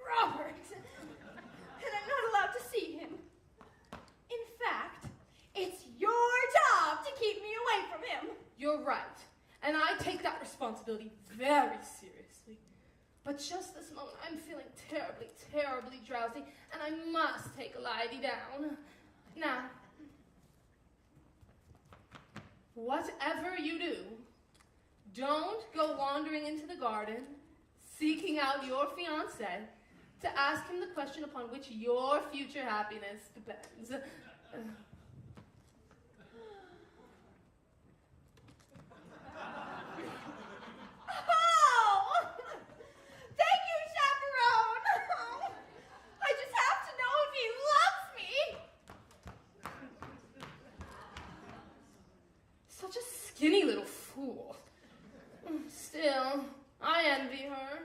Robert. And I'm not allowed to see him. In fact, it's your job to keep me away from him. You're right. And I take that responsibility very seriously. But just this moment, I'm feeling terribly, terribly drowsy, and I must take a lie down. Now, whatever you do, don't go wandering into the garden, seeking out your fiancé, to ask him the question upon which your future happiness depends. Oh! Thank you, Chaperone! I just have to know if he loves me. Such a skinny little fool. Still, I envy her.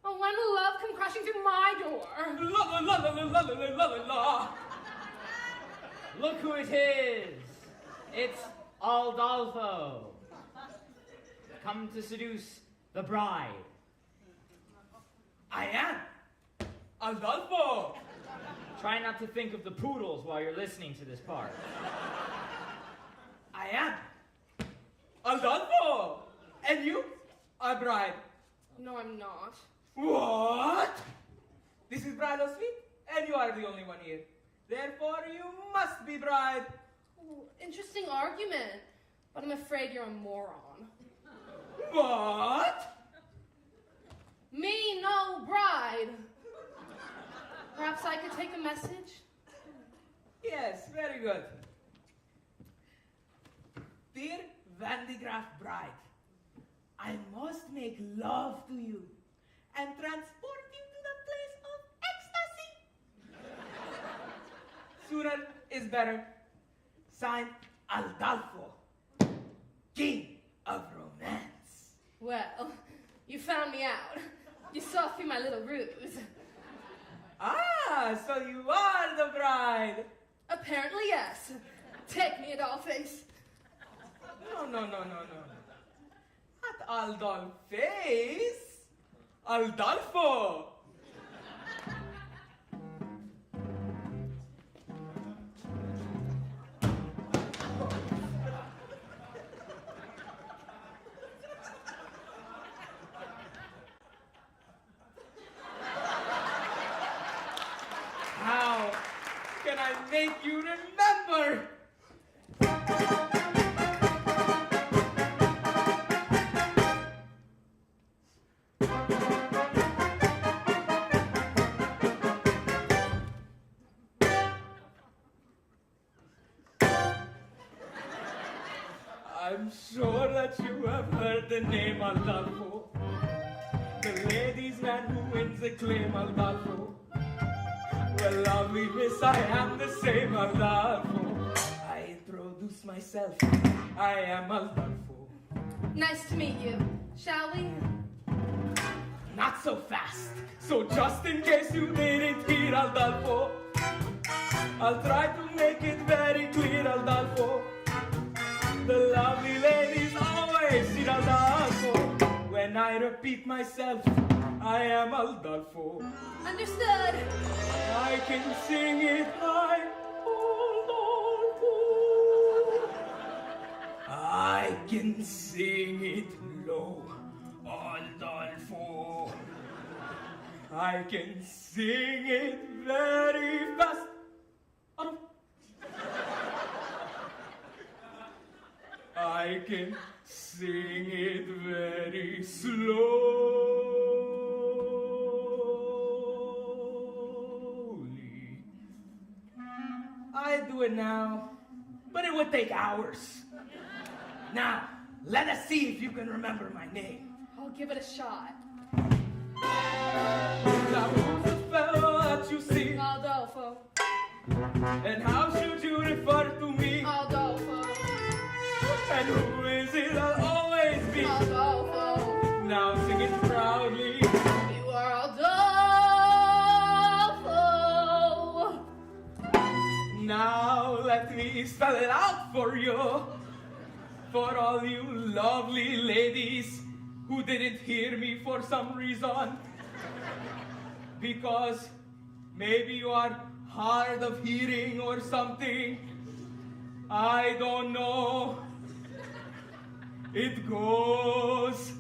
Oh, when will love come crashing through my door? La la la la la la la la la. Look who it is. It's Aldolfo. Come to seduce the bride. I am Adolfo. Try not to think of the poodles while you're listening to this part. I am Adolfo. And you are bride. No, I'm not. What? This is bridal suite, and you are the only one here. Therefore, you must be bride. Oh, interesting argument, but I'm afraid you're a moron. What? Me, no bride. Perhaps I could take a message? Yes, very good. Dear Van de Graaf bride, I must make love to you and transport you to the place of ecstasy. Sooner is better. Signed, Aldalfo, King of Romance. Well, you found me out. You saw through my little ruse. Ah, so you are the bride. Apparently, yes. Take me, dollface. No. Not Aldolface. Aldalfo. How can I make you remember? I'm sure that you have heard the name Aldalfo, the ladies' man who wins the claim Aldalfo. Well, lovely miss, I am the same Aldalfo. I introduce myself, I am Aldalfo. Nice to meet you. Shall we? Not so fast, so just in case you didn't hear Aldalfo, I'll try to make it very clear, Aldalfo. The lovely ladies always see Aldalfo. When I repeat myself, I am Aldalfo. Understood. I can sing it high, Aldalfo. I can sing it low, Aldalfo. I can sing it very fast. I can sing it very slowly. I do it now, but it would take hours. Now, let us see if you can remember my name. I'll give it a shot. Now, who's the fellow that you see? Aldolfo. And how should you refer to me? Aldolfo. And who is it I'll always be? Aldolfo. Now sing it proudly. You are Aldolfo. Now let me spell it out for you. For all you lovely ladies who didn't hear me for some reason. Because maybe you are hard of hearing or something. I don't know. It goes.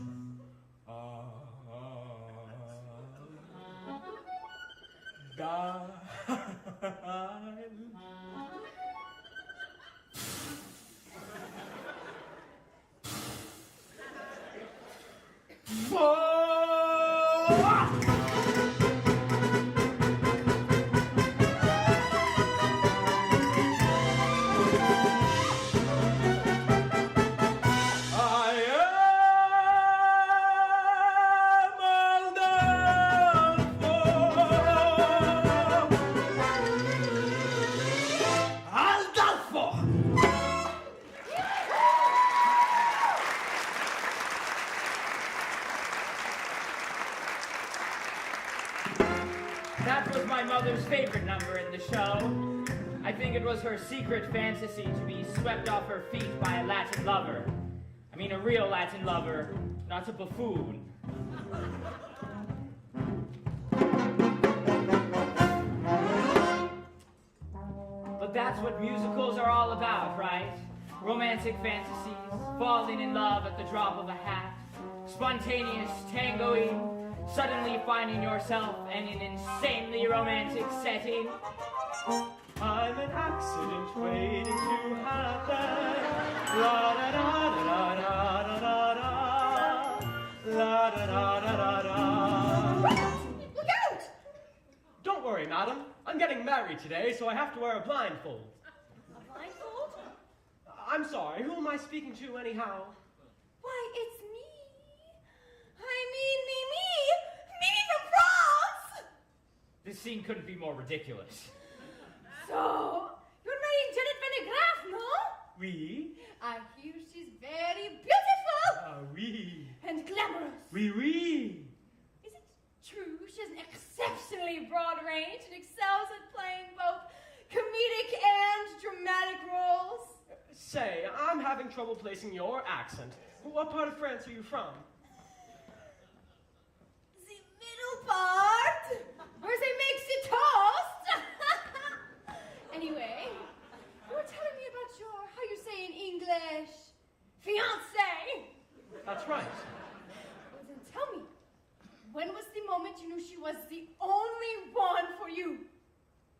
That was my mother's favorite number in the show. I think it was her secret fantasy to be swept off her feet by a Latin lover. I mean a real Latin lover, not a buffoon. But that's what musicals are all about, right? Romantic fantasies, falling in love at the drop of a hat, spontaneous tangoing, suddenly finding yourself in an insanely romantic setting. I'm an accident waiting to happen. La da da da da da da da. La da da da da da. Look out! Don't worry, madam. I'm getting married today, so I have to wear a blindfold. A blindfold? I'm sorry, who am I speaking to anyhow? Why, it's me. I mean, me from France. This scene couldn't be more ridiculous. So, you're marrying Janet Van de Graaf, no? Oui. I hear she's very beautiful Oui. and glamorous. Oui, oui. Is it true she has an exceptionally broad range and excels at playing both comedic and dramatic roles? Say, I'm having trouble placing your accent. What part of France are you from? The middle part, where they make the toast. Anyway, you were telling me about your, how you say in English, fiancé. That's right. Well, then tell me, when was the moment you knew she was the only one for you?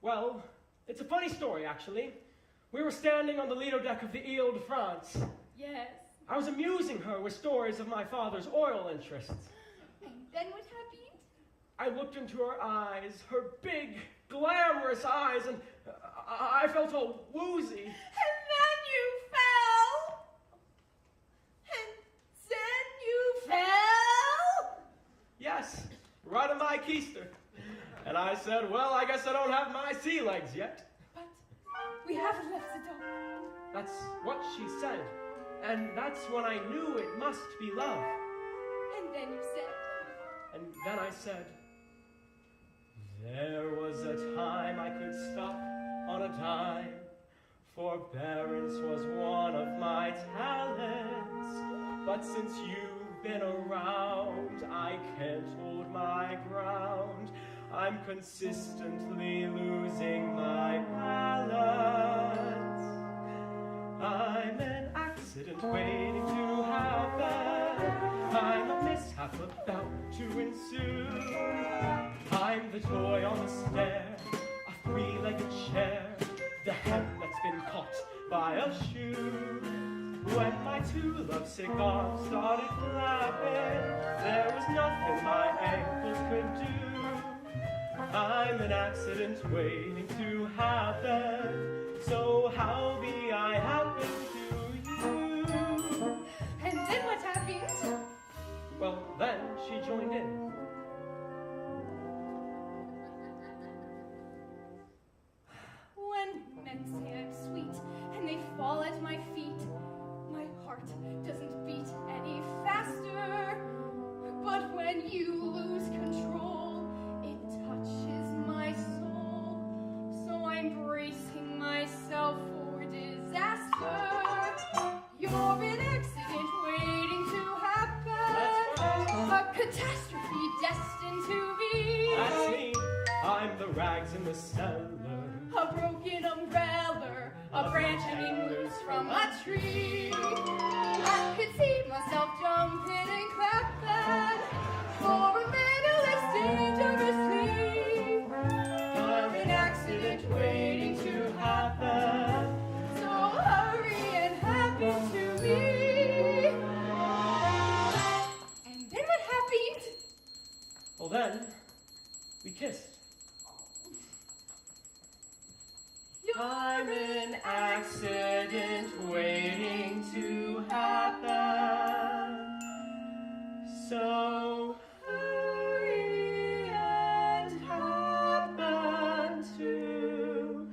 Well, it's a funny story, actually. We were standing on the Lido deck of the Ile de France. Yes. I was amusing her with stories of my father's oil interests. And then what happened? I looked into her eyes, her big, glamorous eyes, and I felt all woozy. And then you fell. And then you fell. Yes, right on my keister. And I said, well, I guess I don't have my sea legs yet. But we haven't left the dock. That's what she said. And that's when I knew it must be love. And then you said, And then I said, there was a time I could stop on a dime. Forbearance was one of my talents. But since you've been around, I can't hold my ground. I'm consistently losing my balance. I'm an accident waiting to happen. I'm a mishap about to ensue. I'm the toy on the stair, a three-legged chair, the hem that's been caught by a shoe. When my two-love cigar started flapping, there was nothing my ankles could do. I'm an accident waiting to happen, so how be I happen to you? and then what happened? Well, then she joined in. When men say I'm sweet and they fall at my feet, my heart doesn't beat any faster. But when you lose control, it touches my soul. So I'm bracing myself for disaster. You're an accident waiting to happen. A catastrophe destined to be. That's me. I'm the rags in the cellar. A broken umbrella, a branch hanging loose from a tree. I could see myself jumping and clapping for a man who lives dangerously. I'm an accident waiting to happen, so hurry and happen to me. And then what happened? Well, then we kissed. I'm an accident waiting to happen. So hurry and happen to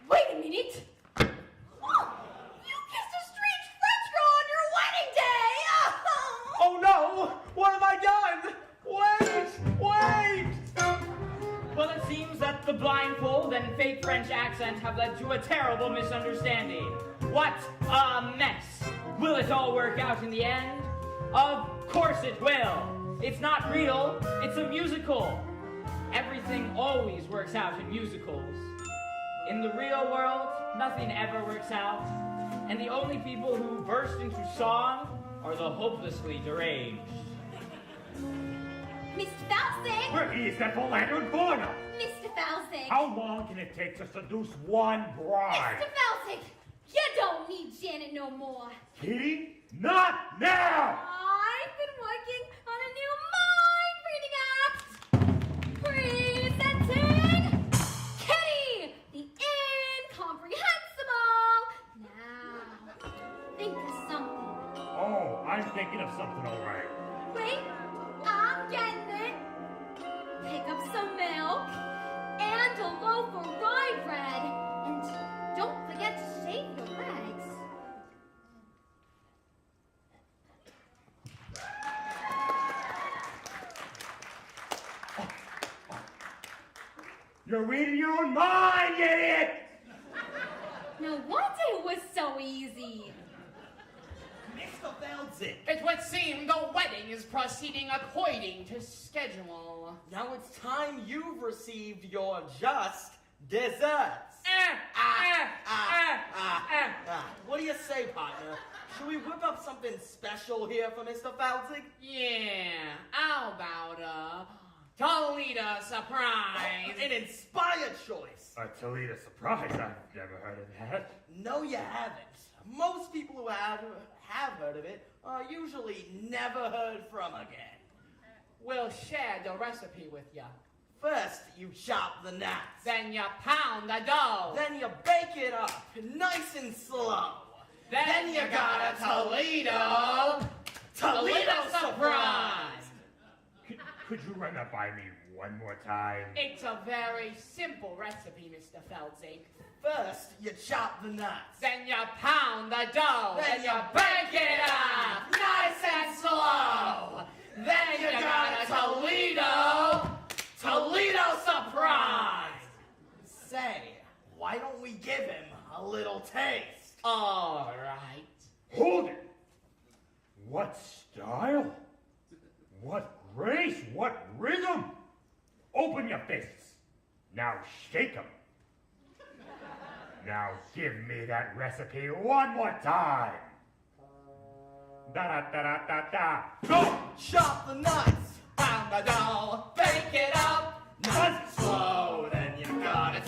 Wait a minute! Oh, you kissed a strange French girl on your wedding day! Oh no! What have I done? Wait! Well, it seems that the blindfold and fake French accent have led to a terrible misunderstanding. What a mess! Will it all work out in the end? Of course it will. It's not real, it's a musical. Everything always works out in musicals. In the real world, nothing ever works out, and the only people who burst into song are the hopelessly deranged. Mr. Falsey! Where is that philandered Bono? Mr. Falsic. How long can it take to seduce one bride? Mr. Falsic, you don't need Janet no more. Kitty, not now! I've been working on a new mind-reading app. Presenting Kitty, the incomprehensible. Now, think of something. Oh, I'm thinking of something all right. Wait, I'm getting it. Pick up some milk and a loaf of rye bread. And don't forget to shave your legs. You're reading your own mind, idiot! No wonder it was so easy. Mr. Felsic. It would seem the wedding is proceeding according to schedule. Now it's time you've received your just desserts. What do you say, partner? Should we whip up something special here for Mr. Felsic? Yeah, how about a Toledo surprise? An inspired choice. A Toledo surprise? I've never heard of that. No, you haven't. Most people who have heard of it are usually never heard from again. We'll share the recipe with you. First, you chop the nuts. Then you pound the dough. Then you bake it up, nice and slow. Then you got a Toledo surprise. Could you run that by me one more time? It's a very simple recipe, Mr. Felsic. First, you chop the nuts. Then you pound the dough. Then you bake it up, nice and slow. Then you got a Toledo surprise. Say, why don't we give him a little taste? All right. Hold it! What style? What grace? What rhythm? Open your fists. Now shake them. Now give me that recipe one more time. Da-da-da-da-da-da. Go! Chop the nuts. Pound the dough, bake it up, nice and slow. Then you got a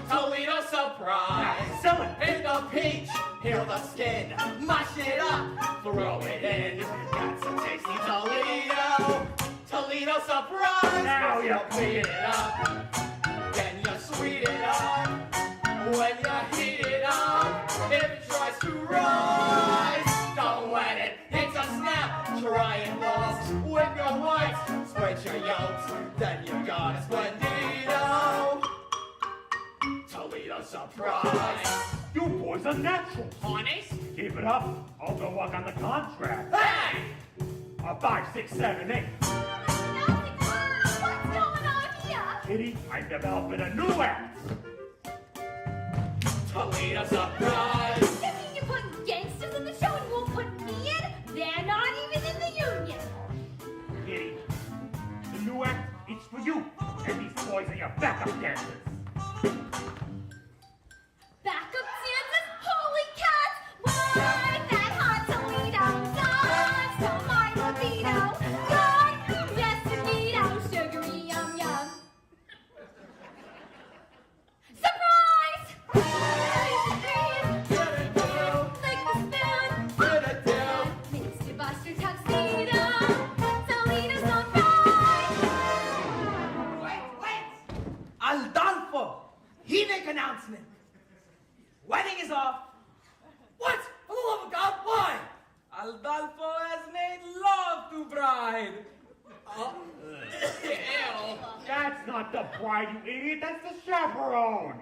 Toledo surprise. Now sell it! Pick the peach, peel the skin, mash it up, throw it in. That's a tasty Toledo surprise. Now you clean it up, then you sweet it up. When you heat it up, if it tries to rise, don't let it. It's a snap. Try it once with your whites, spread your yolks, then you got a Toledo surprise. You boys are natural. Honest? Keep it up. I'll go work on the contract. Hey! 5, 6, 7, 8. What's going on here? Kitty, I'm developing a new act. Toledo surprise. You mean you're putting gangsters in the show and you won't put me in? They're not even in the union. Kitty, the new act, it's for you. And these boys are your backup dancers. Backup dancers? Holy cats! Why that hot Toledo dance to my libido? Good, yes indeed, sugary yum yum. Surprise! Lick the spoon. Mr. Buster Tuxedo. Toledo surprise! Wait! Aldolfo! He make announcement. Wedding is off. What? For the love of God, why? Aldolfo has made love to bride. Ew. That's not the bride, you idiot. That's the chaperone.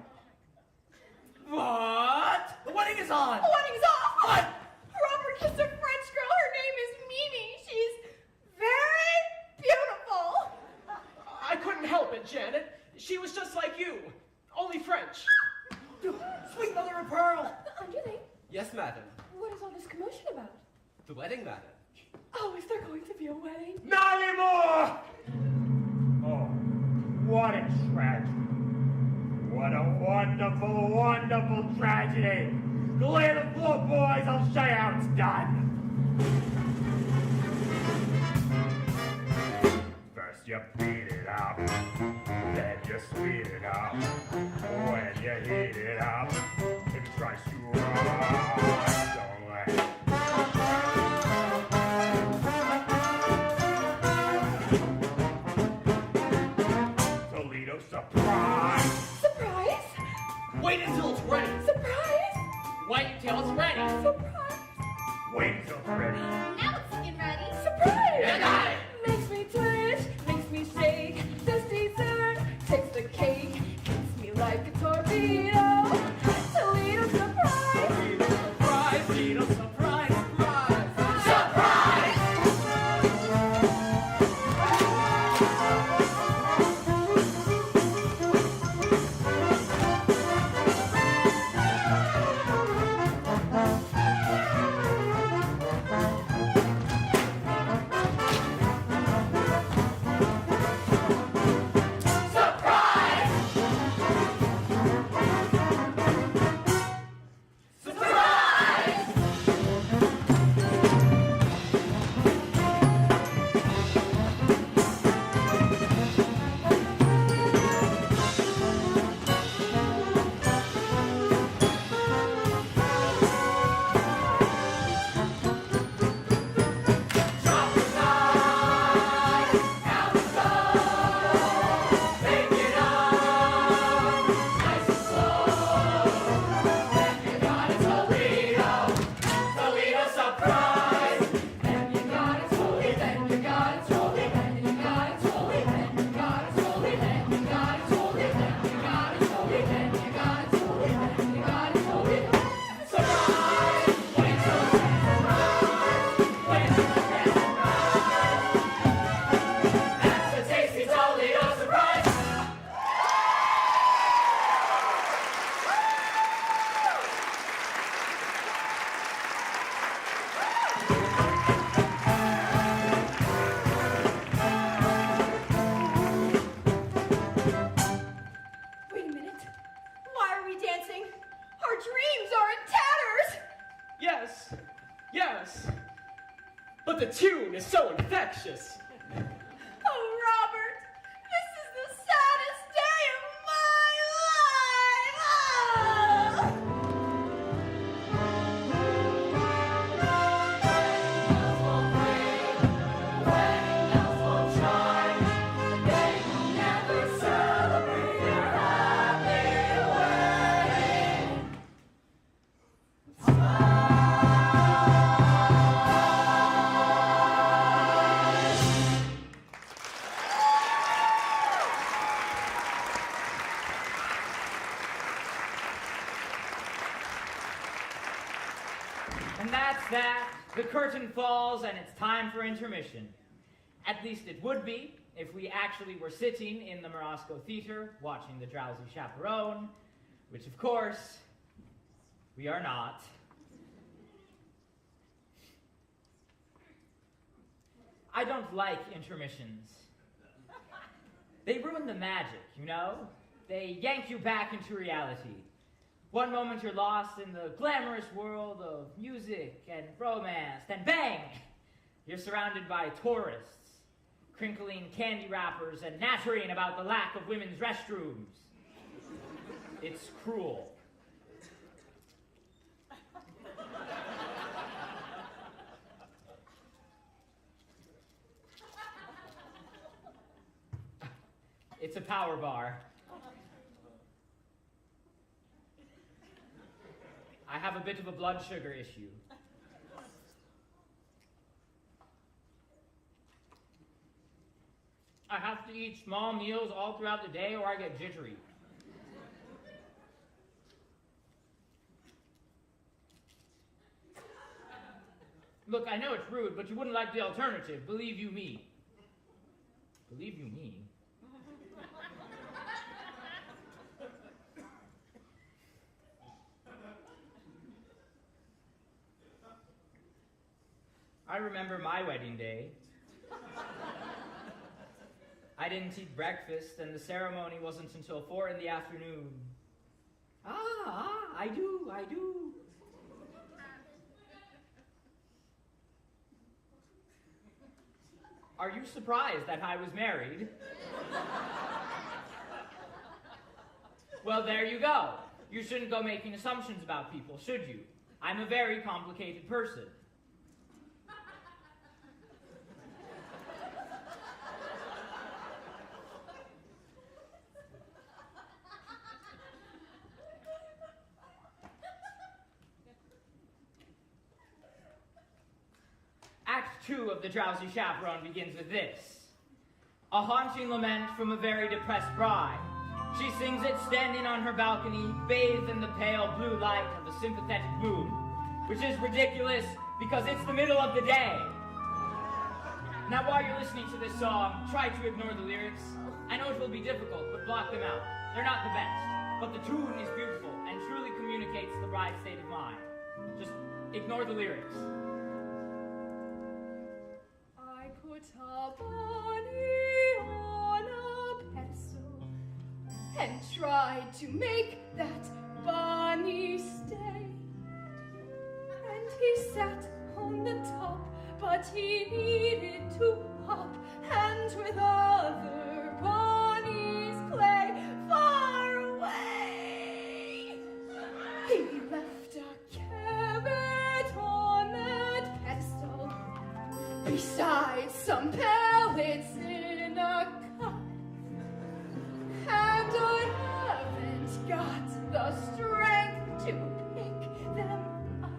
What? The wedding is on. The wedding's off! What? Robert kissed a French girl. Her name is Mimi. She's very beautiful. I couldn't help it, Janet. She was just like you, only French. Sweet mother of pearl. Underling, Yes, madam. what is all this commotion about? The wedding, madam. Oh, is there going to be a wedding? Not anymore! Oh, what a tragedy. What a wonderful, wonderful tragedy. The lay of the floor, boys. I'll show you how it's done. First you beat it up, then you speed it up. When you heat it up, if it tries to run, don't let it. Toledo surprise! Surprise! Wait until it's ready. Surprise! Wait till it's ready. Surprise! Wait until it's ready. Now it's getting ready. Surprise! You got it. Makes me twitch, makes me shake. This dessert takes the cake, hits me like a torpedo. Toledo surprise! Toledo surprise, Toledo surprise, surprise. Surprise! Wait a minute. Why are we dancing? Our dreams are in tatters! Yes, yes. But the tune is so infectious. Oh, Robert, this is the saddest day of my life! And that's that. The curtain falls and it's time for intermission. At least it would be if we actually were sitting in the Morosco Theater watching the Drowsy Chaperone, which of course, we are not. I don't like intermissions. They ruin the magic, you know? They yank you back into reality. One moment you're lost in the glamorous world of music and romance, then bang! You're surrounded by tourists, crinkling candy wrappers and nattering about the lack of women's restrooms. It's cruel. It's a power bar. I have a bit of a blood sugar issue. I have to eat small meals all throughout the day or I get jittery. Look, I know it's rude, but you wouldn't like the alternative. Believe you me. Believe you me. I remember my wedding day. I didn't eat breakfast, and the ceremony wasn't until 4 in the afternoon. I do. Are you surprised that I was married? Well, there you go. You shouldn't go making assumptions about people, should you? I'm a very complicated person. Act 2 of the Drowsy Chaperone begins with this. A haunting lament from a very depressed bride. She sings it standing on her balcony, bathed in the pale blue light of a sympathetic moon, which is ridiculous because it's the middle of the day. Now, while you're listening to this song, try to ignore the lyrics. I know it will be difficult, but block them out. They're not the best, but the tune is beautiful and truly communicates the bride's state of mind. Just ignore the lyrics. I put a bunny on a pedestal and tried to make that bunny stay. And he sat on the top, but he needed to hop, and with other bunnies play far away. He left a carrot on that pedestal, besides some pellets in a cup, and I haven't got the strength to pick them up.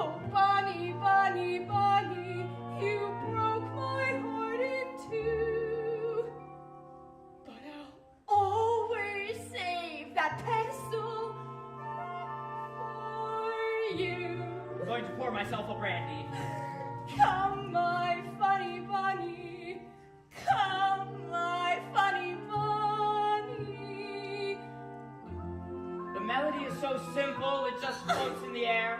Oh, bunny, bunny, bunny, you broke my heart in two, but I'll always save that pedestal for you. I'm going to pour myself a brandy. Come, my funny bunny. Come, my funny bunny. The melody is so simple, it just floats in the air.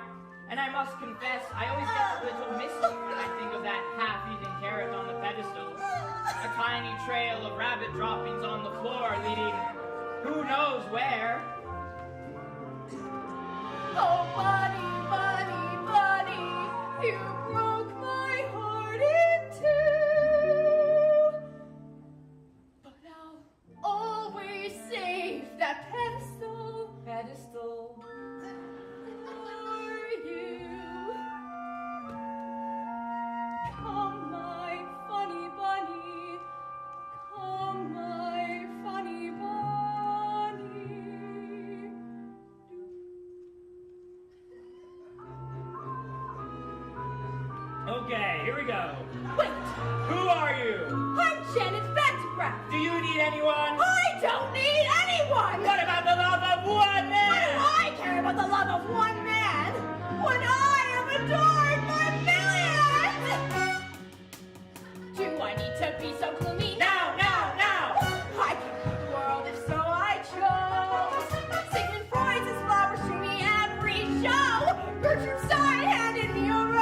And I must confess, I always get a little misty when I think of that half-eaten carrot on the pedestal. A tiny trail of rabbit droppings on the floor leading who knows where. Oh, bunny, bunny, bunny, you broke my heart in two. But I'll always save that pedestal for you. Come, my funny bunny. Come, my funny bunny. Okay, here we go. Wait, Who are you? I'm Janet Vandegraff. Do you need anyone? I don't need anyone. What about the love of one Why do man? I care about the love of one man when I am adored by millions? Do I need to be so gloomy? Now, now, now! I could rule the world if so I chose. Sigmund Freud's his flowers to me every show. Gertrude Stein handed me a rose.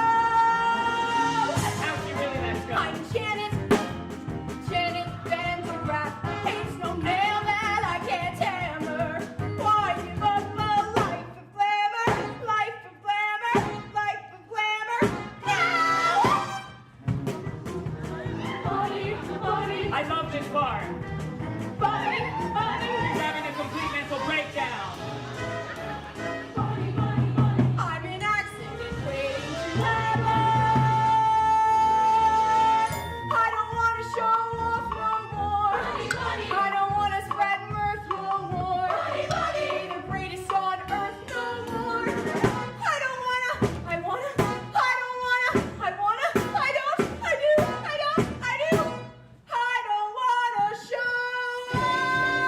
How's she really? Let's go. I'm Janet Vandegraff. Hates no nail that I can't hammer. Why give up a life of glamour? Life of glamour, life of glamour. No! Bunny, bunny, I love this part. bunny, bunny. He's having a complete mental breakdown. Bunny, bunny, bunny. I'm an accident waiting to happen. I don't want to show off no more. Bunny, bunny. I don't want to spread mirth no more. Bunny, bunny. Be the greatest on earth no more. I don't wanna. I wanna. I don't wanna. I wanna. I don't. I do. I don't. I do. I don't wanna show off.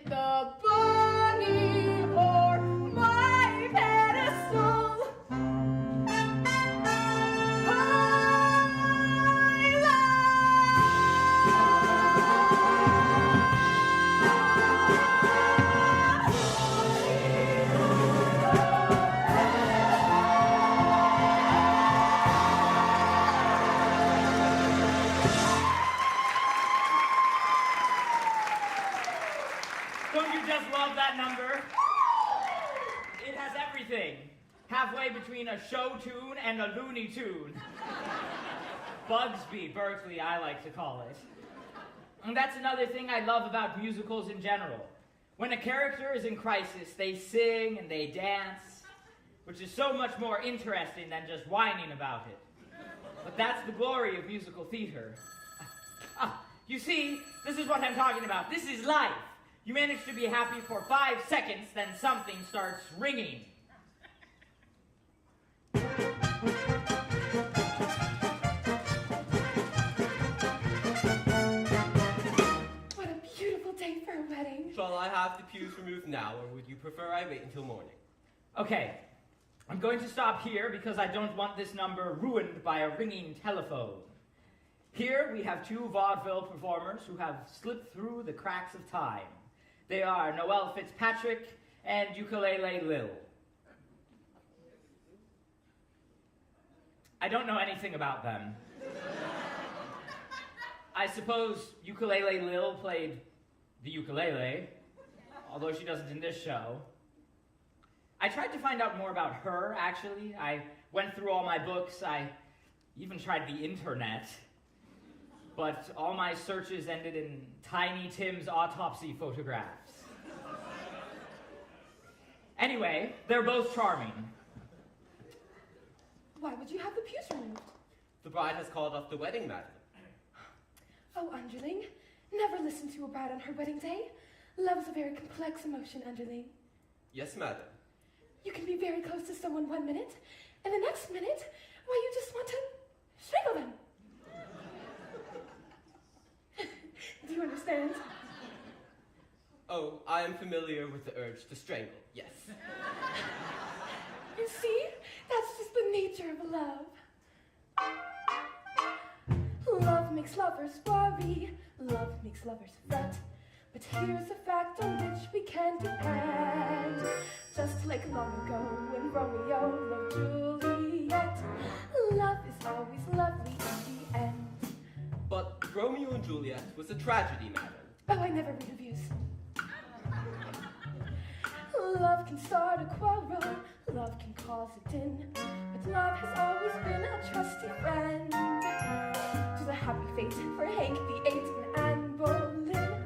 the bunny or my pedestal. Don't you just love that number? It has everything. Halfway between a show tune and a Looney Tune. Bugsby, Berkeley, I like to call it. And that's another thing I love about musicals in general. When a character is in crisis, they sing and they dance, which is so much more interesting than just whining about it. But that's the glory of musical theater. You see, this is what I'm talking about. This is life. You manage to be happy for 5 seconds, then something starts ringing. What a beautiful day for a wedding. Shall I have the pews removed now, or would you prefer I wait until morning? Okay, I'm going to stop here because I don't want this number ruined by a ringing telephone. Here we have 2 vaudeville performers who have slipped through the cracks of time. They are Noel Fitzpatrick and Ukulele Lil. I don't know anything about them. I suppose Ukulele Lil played the ukulele, although she doesn't in this show. I tried to find out more about her, actually. I went through all my books. I even tried the internet. But all my searches ended in Tiny Tim's autopsy photographs. Anyway, they're both charming. Why would you have the pews removed? The bride has called off the wedding, madam. Oh, underling, never listen to a bride on her wedding day. Love is a very complex emotion, underling. Yes, madam. You can be very close to someone 1 minute, and the next minute, why, you just want to strangle them. Do you understand? Oh, I am familiar with the urge to strangle, yes. You see? That's just the nature of love. Love makes lovers worry, love makes lovers fret. But here's a fact on which we can depend. Just like long ago when Romeo loved Juliet, love is always lovely in the end. But Romeo and Juliet was a tragedy, madam. Oh, I never read reviews. Love can start a quarrel, love can cause a din, but love has always been a trusty friend. 'Twas a happy fate for Hank the Eight and Anne Boleyn.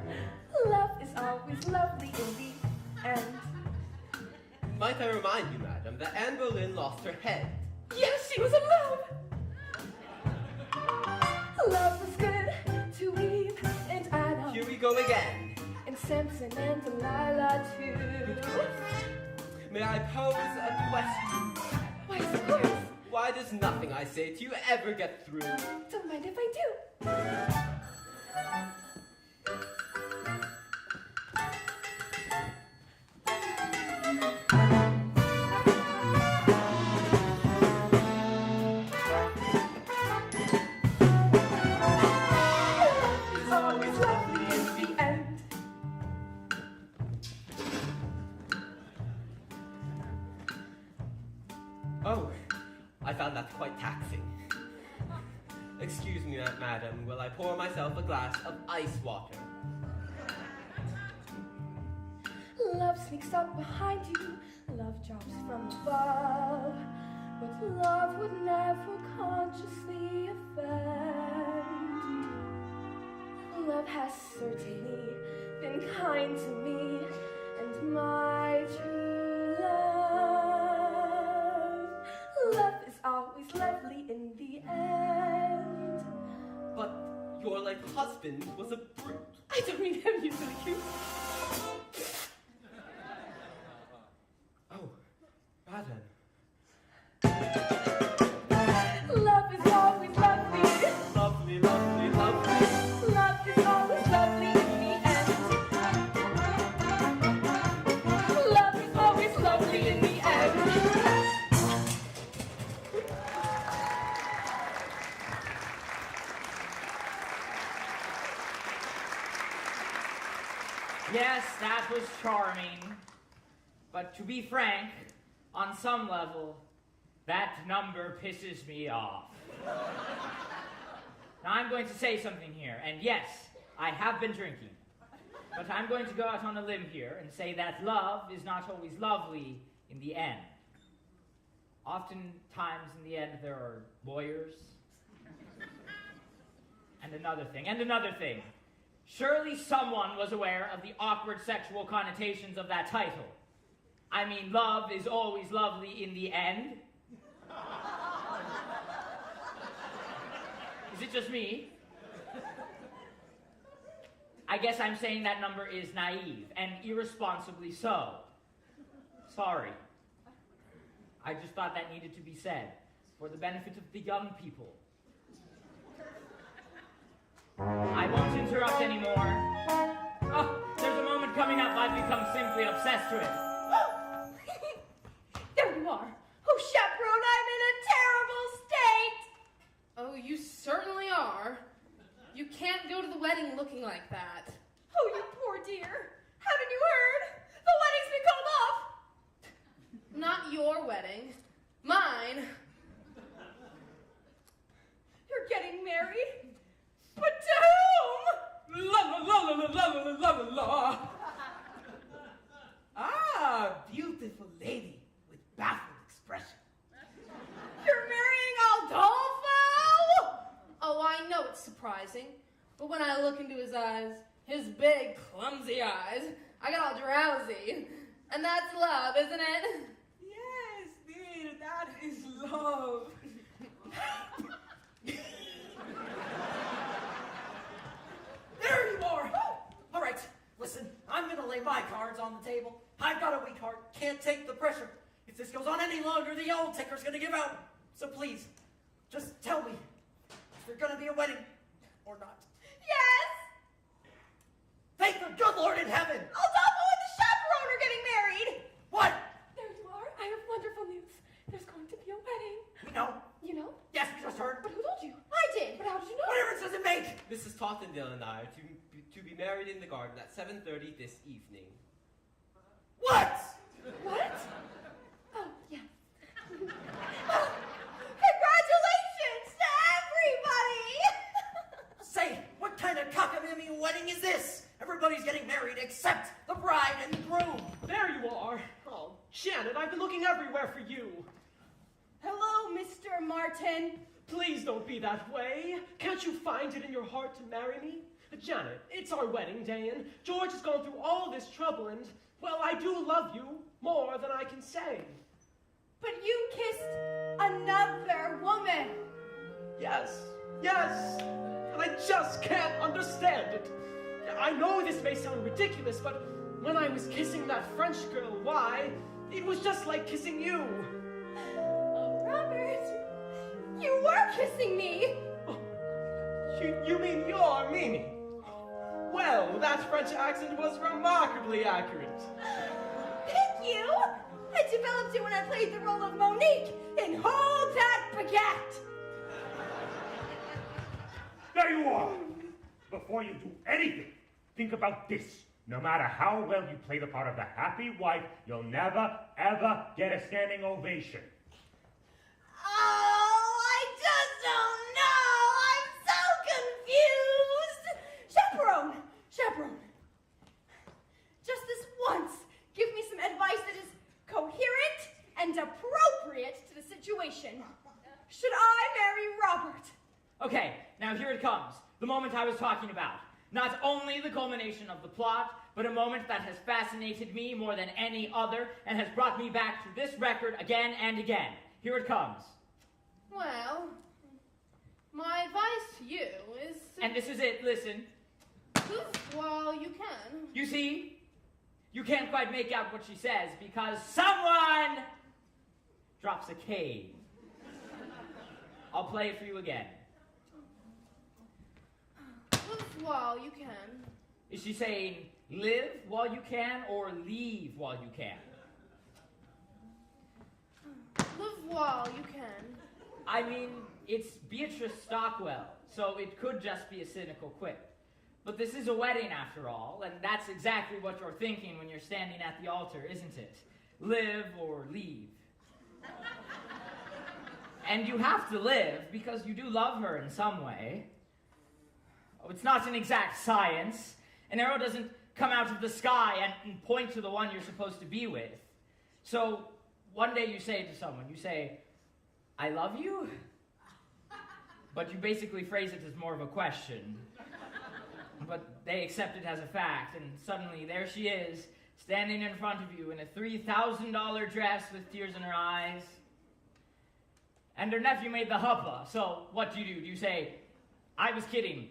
Love is always lovely in the end. Might I remind you, madam, that Anne Boleyn lost her head. Yes, she was in love. Love was good to Eve and Adam, Here we go again. and Samson and Delilah too. May I pose a question? Why, of course. Why does nothing I say to you ever get through? Don't mind if I do. It's always lovely in the end. Oh, I found that quite taxing. Excuse me, madam, will I pour myself a glass of ice water? Love sneaks up behind you, love drops from above, but love would never consciously offend. Love has certainly been kind to me, and my true love. Love is always lovely in the end. But your late husband was a brute. I don't mean him, you silly goose. Oh, madam. Love is always lovely. Lovely, lovely, lovely. Love is always lovely in the end. Yes, that was charming. But to be frank, on some level, that number pisses me off. Now I'm going to say something here, and yes, I have been drinking. But I'm going to go out on a limb here and say that love is not always lovely in the end. Oftentimes in the end there are lawyers. And another thing. Surely someone was aware of the awkward sexual connotations of that title. I mean, love is always lovely in the end. Is it just me? I guess I'm saying that number is naive, and irresponsibly so. Sorry. I just thought that needed to be said, for the benefit of the young people. I won't interrupt anymore. Oh, there's a moment coming up I've become simply obsessed with. There you are. Oh, chaperone, I'm in a terrible state. Oh, you certainly are. You can't go to the wedding looking like that. Oh, you poor dear. Haven't you heard? The wedding's been called off. Not your wedding. Mine. You're getting married? But to whom? La la la la la la la la la. Ah, beautiful lady with baffled expression. You're marrying Aldolfo? Oh, I know it's surprising. But when I look into his eyes, his big, clumsy eyes, I get all drowsy. And that's love, isn't it? Yes, dear, that is love. There you are. All right, listen, I'm going to lay my cards on the table. I've got a weak heart, can't take the pressure. If this goes on any longer, the old ticker's going to give out. So please, just tell me if there's going to be a wedding or not. Yes. Thank the good Lord in heaven. Aldolfo and the chaperone are getting married. What? There you are. I have wonderful news. There's going to be a wedding. We know. You know? Yes, we just heard. But who told you? I did. But how did you know? What difference does it make? Mrs. Tottendale and I are to be married in the garden at 7:30 this evening. What? What? Oh, yeah. Well, congratulations to everybody! Say, what kind of cockamamie wedding is this? Everybody's getting married except the bride and the groom. There you are. Oh, Janet, I've been looking everywhere for you. Hello, Mr. Martin. Please don't be that way. Can't you find it in your heart to marry me? Janet, it's our wedding day, and George has gone through all this trouble, and, well, I do love you more than I can say. But you kissed another woman. Yes, and I just can't understand it. I know this may sound ridiculous, but when I was kissing that French girl, why, it was just like kissing you. Oh, Robert, you were kissing me. Oh, you mean you're Mimi? Well, that French accent was remarkably accurate. Thank you. I developed it when I played the role of Monique in Hold That Baguette. There you are. Before you do anything, think about this. No matter how well you play the part of the happy wife, you'll never, ever get a standing ovation. Oh, I just don't know. I'm so confused. Chaperone. Just this once, give me some advice that is coherent and appropriate to the situation. Should I marry Robert? Okay, now here it comes. The moment I was talking about. Not only the culmination of the plot, but a moment that has fascinated me more than any other and has brought me back to this record again and again. Here it comes. Well, my advice to you is to And this is it, listen. move while you can. You see? You can't quite make out what she says because someone drops a K. I'll play it for you again. Move while you can. Is she saying live while you can or leave while you can? Live while you can. I mean, it's Beatrice Stockwell, so it could just be a cynical quip. But this is a wedding after all, and that's exactly what you're thinking when you're standing at the altar, isn't it? Live or leave. And you have to live because you do love her in some way. Oh, it's not an exact science. An arrow doesn't come out of the sky and point to the one you're supposed to be with. So one day you say to someone, you say, I love you? But you basically phrase it as more of a question. But they accept it as a fact, and suddenly there she is, standing in front of you in a $3,000 dress with tears in her eyes. And her nephew made the huppa, so what do? Do you say, I was kidding,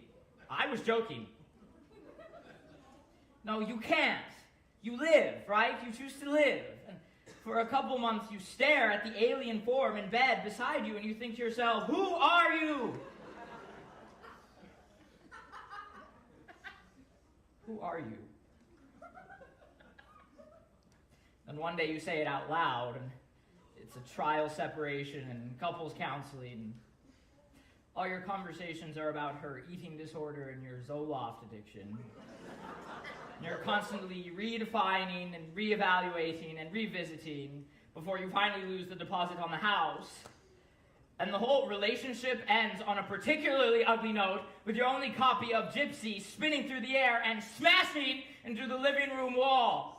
I was joking? No, you can't. You live, right? You choose to live. And for a couple months you stare at the alien form in bed beside you and you think to yourself, who are you? Who are you? And one day you say it out loud, and it's a trial separation and couples counseling. All your conversations are about her eating disorder and your Zoloft addiction. And you're constantly redefining and reevaluating and revisiting before you finally lose the deposit on the house. And the whole relationship ends on a particularly ugly note with your only copy of Gypsy spinning through the air and smashing into the living room wall.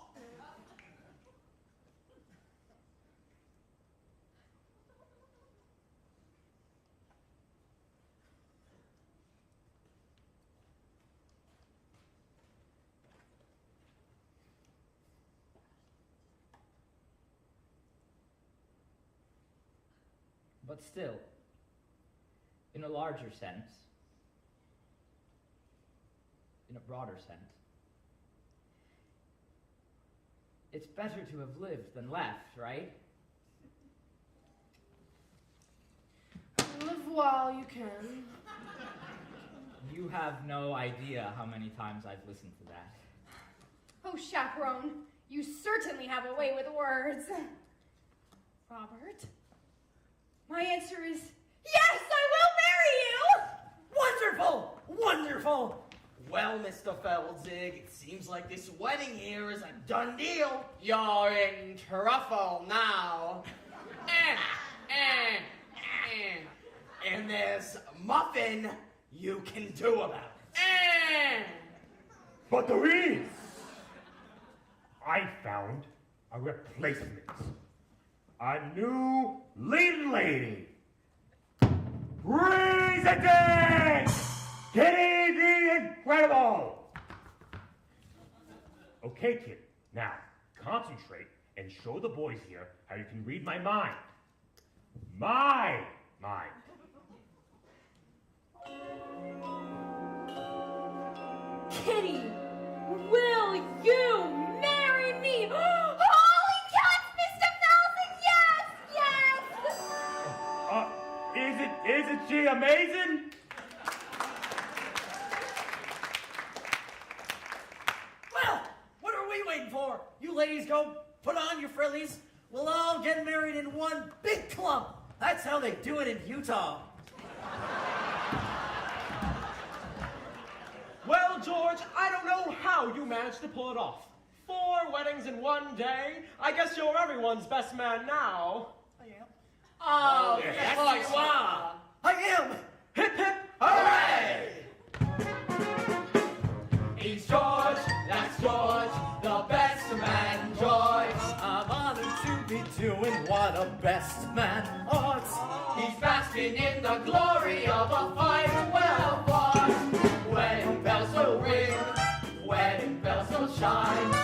But still, in a larger sense, in a broader sense, it's better to have lived than left, right? Live while you can. You have no idea how many times I've listened to that. Oh, chaperone, you certainly have a way with words. Robert? My answer is, yes, I will marry you! Wonderful! Wonderful! Well, Mr. Feldzig, it seems like this wedding here is a done deal. You're in truffle now. And there's muffin you can do about it. But there is! I found a replacement. A new lead lady. Presenting Kitty the Incredible. Okay, kid. Now, concentrate and show the boys here how you can read my mind. My mind. Kitty, will you marry me? Holy cats, Mr. Feldzig, yes, yes! Isn't she amazing? Well, what are we waiting for? You ladies go put on your frillies. We'll all get married in one big clump. That's how they do it in Utah. Well, George, I don't know how you managed to pull it off. 4 weddings in one day. I guess you're everyone's best man now. I am. Oh, Yes, you are. I am. Hip, hip, Hooray! He's George, that's George, the best man, George. I'm honored to be doing what a best man ought. He's basking in the glory of a fight well fought. Wedding bells will ring, wedding bells will shine,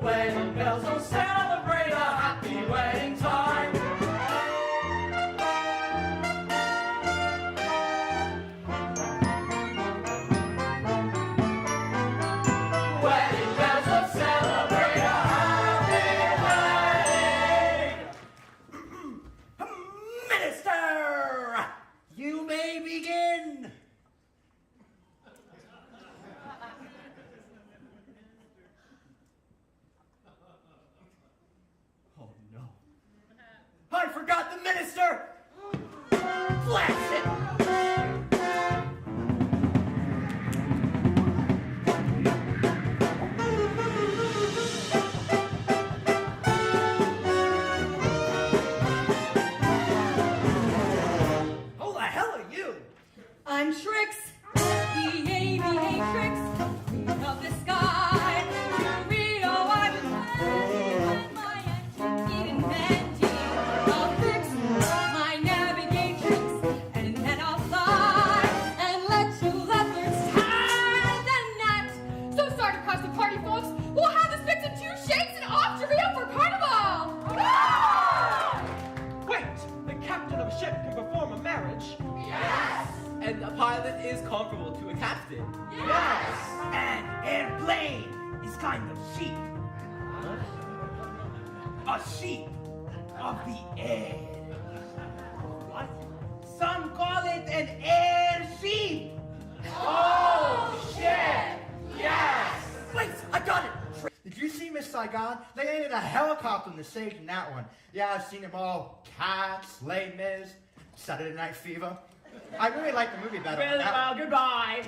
wedding bells will celebrate a happy wedding time. Wedding bells will celebrate a happy wedding. Minister, you may begin. kind of sheep. A sheep of the air. What? Some call it an air sheep. Oh, shit! Yes! Wait, I got it! Did you see Miss Saigon? They landed a helicopter on the stage in that one. Yeah, I've seen them all. Cats, Les Mis, Saturday Night Fever. I really like the movie better. Really well, goodbye.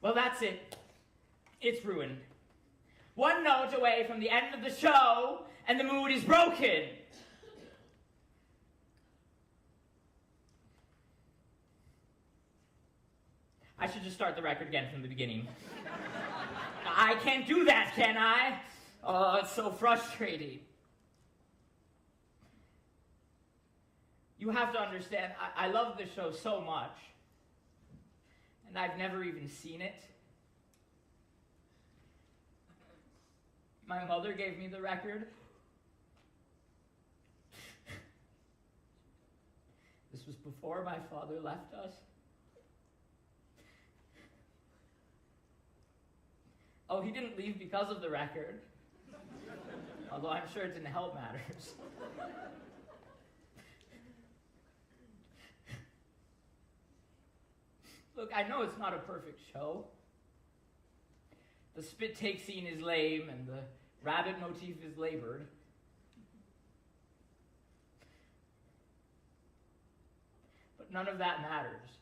Well, that's it. It's ruined. One note away from the end of the show, and the mood is broken. I should just start the record again from the beginning. I can't do that, can I? Oh, it's so frustrating. You have to understand, I love this show so much, and I've never even seen it. My mother gave me the record. This was before my father left us. Oh, he didn't leave because of the record. Although I'm sure it didn't help matters. Look, I know it's not a perfect show. The spit take scene is lame and the rabbit motif is labored. But none of that matters.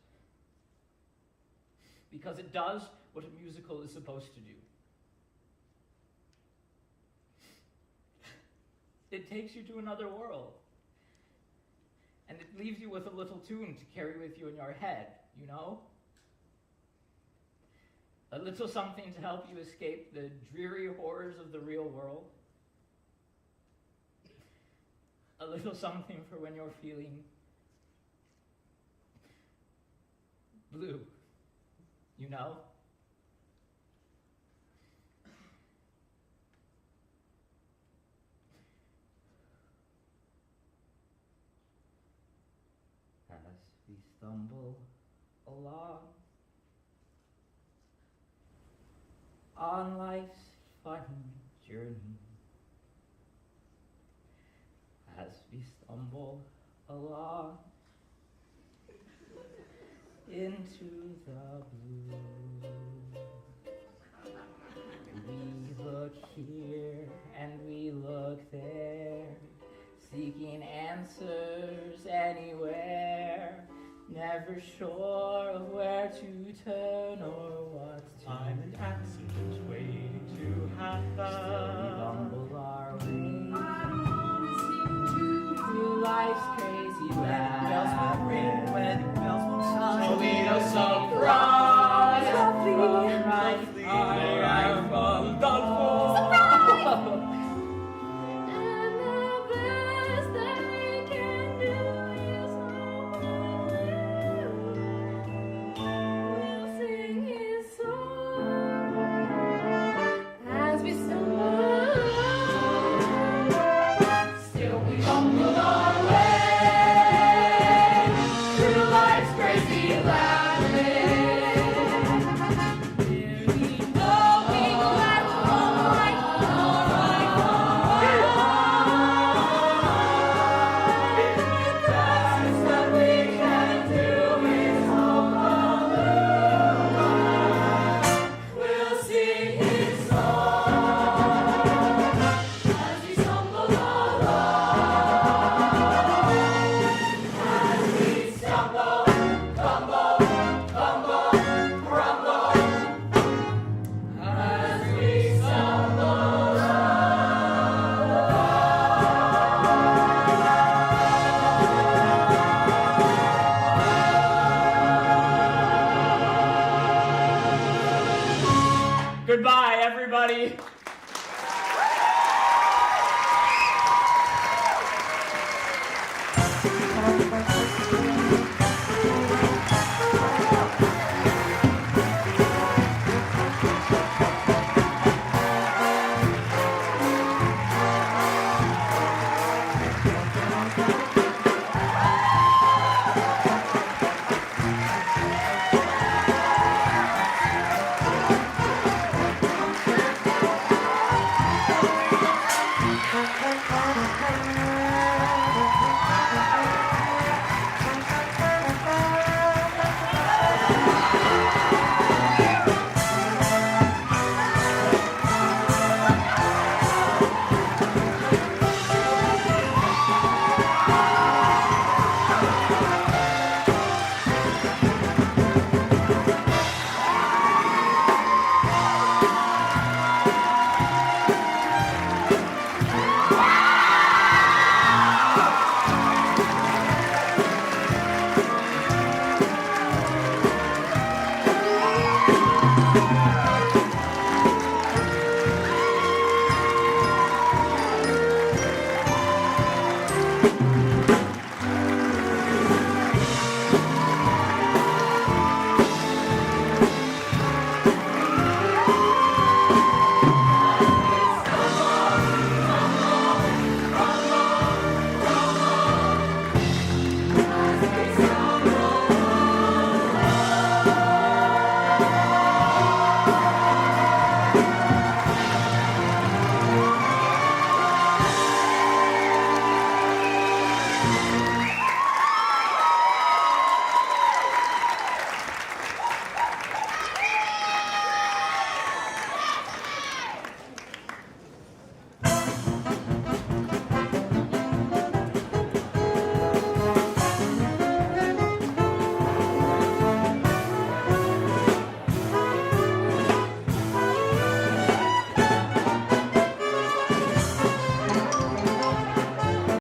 Because it does what a musical is supposed to do. It takes you to another world. And it leaves you with a little tune to carry with you in your head, you know? A little something to help you escape the dreary horrors of the real world. A little something for when you're feeling blue, you know? As we stumble along on life's fun journey, as we stumble along into the blue, we look here and we look there, seeking answers anywhere, never sure of where to turn or what to I'm an accident waiting to happen. Still we bumble our way through life's crazy Bells will ring when bells will chime. Toledo surprise! Alright, I am undone for. And the best that we can do is we'll sing his song as we stumble. Still we bumble our way through life's crazy labyrinth. We know we left all right, the best that we can do is hope alone. We'll sing his song as we stumble along, as we stumble, fumble, fumble, crumble, as we stumble along. Goodbye, everybody.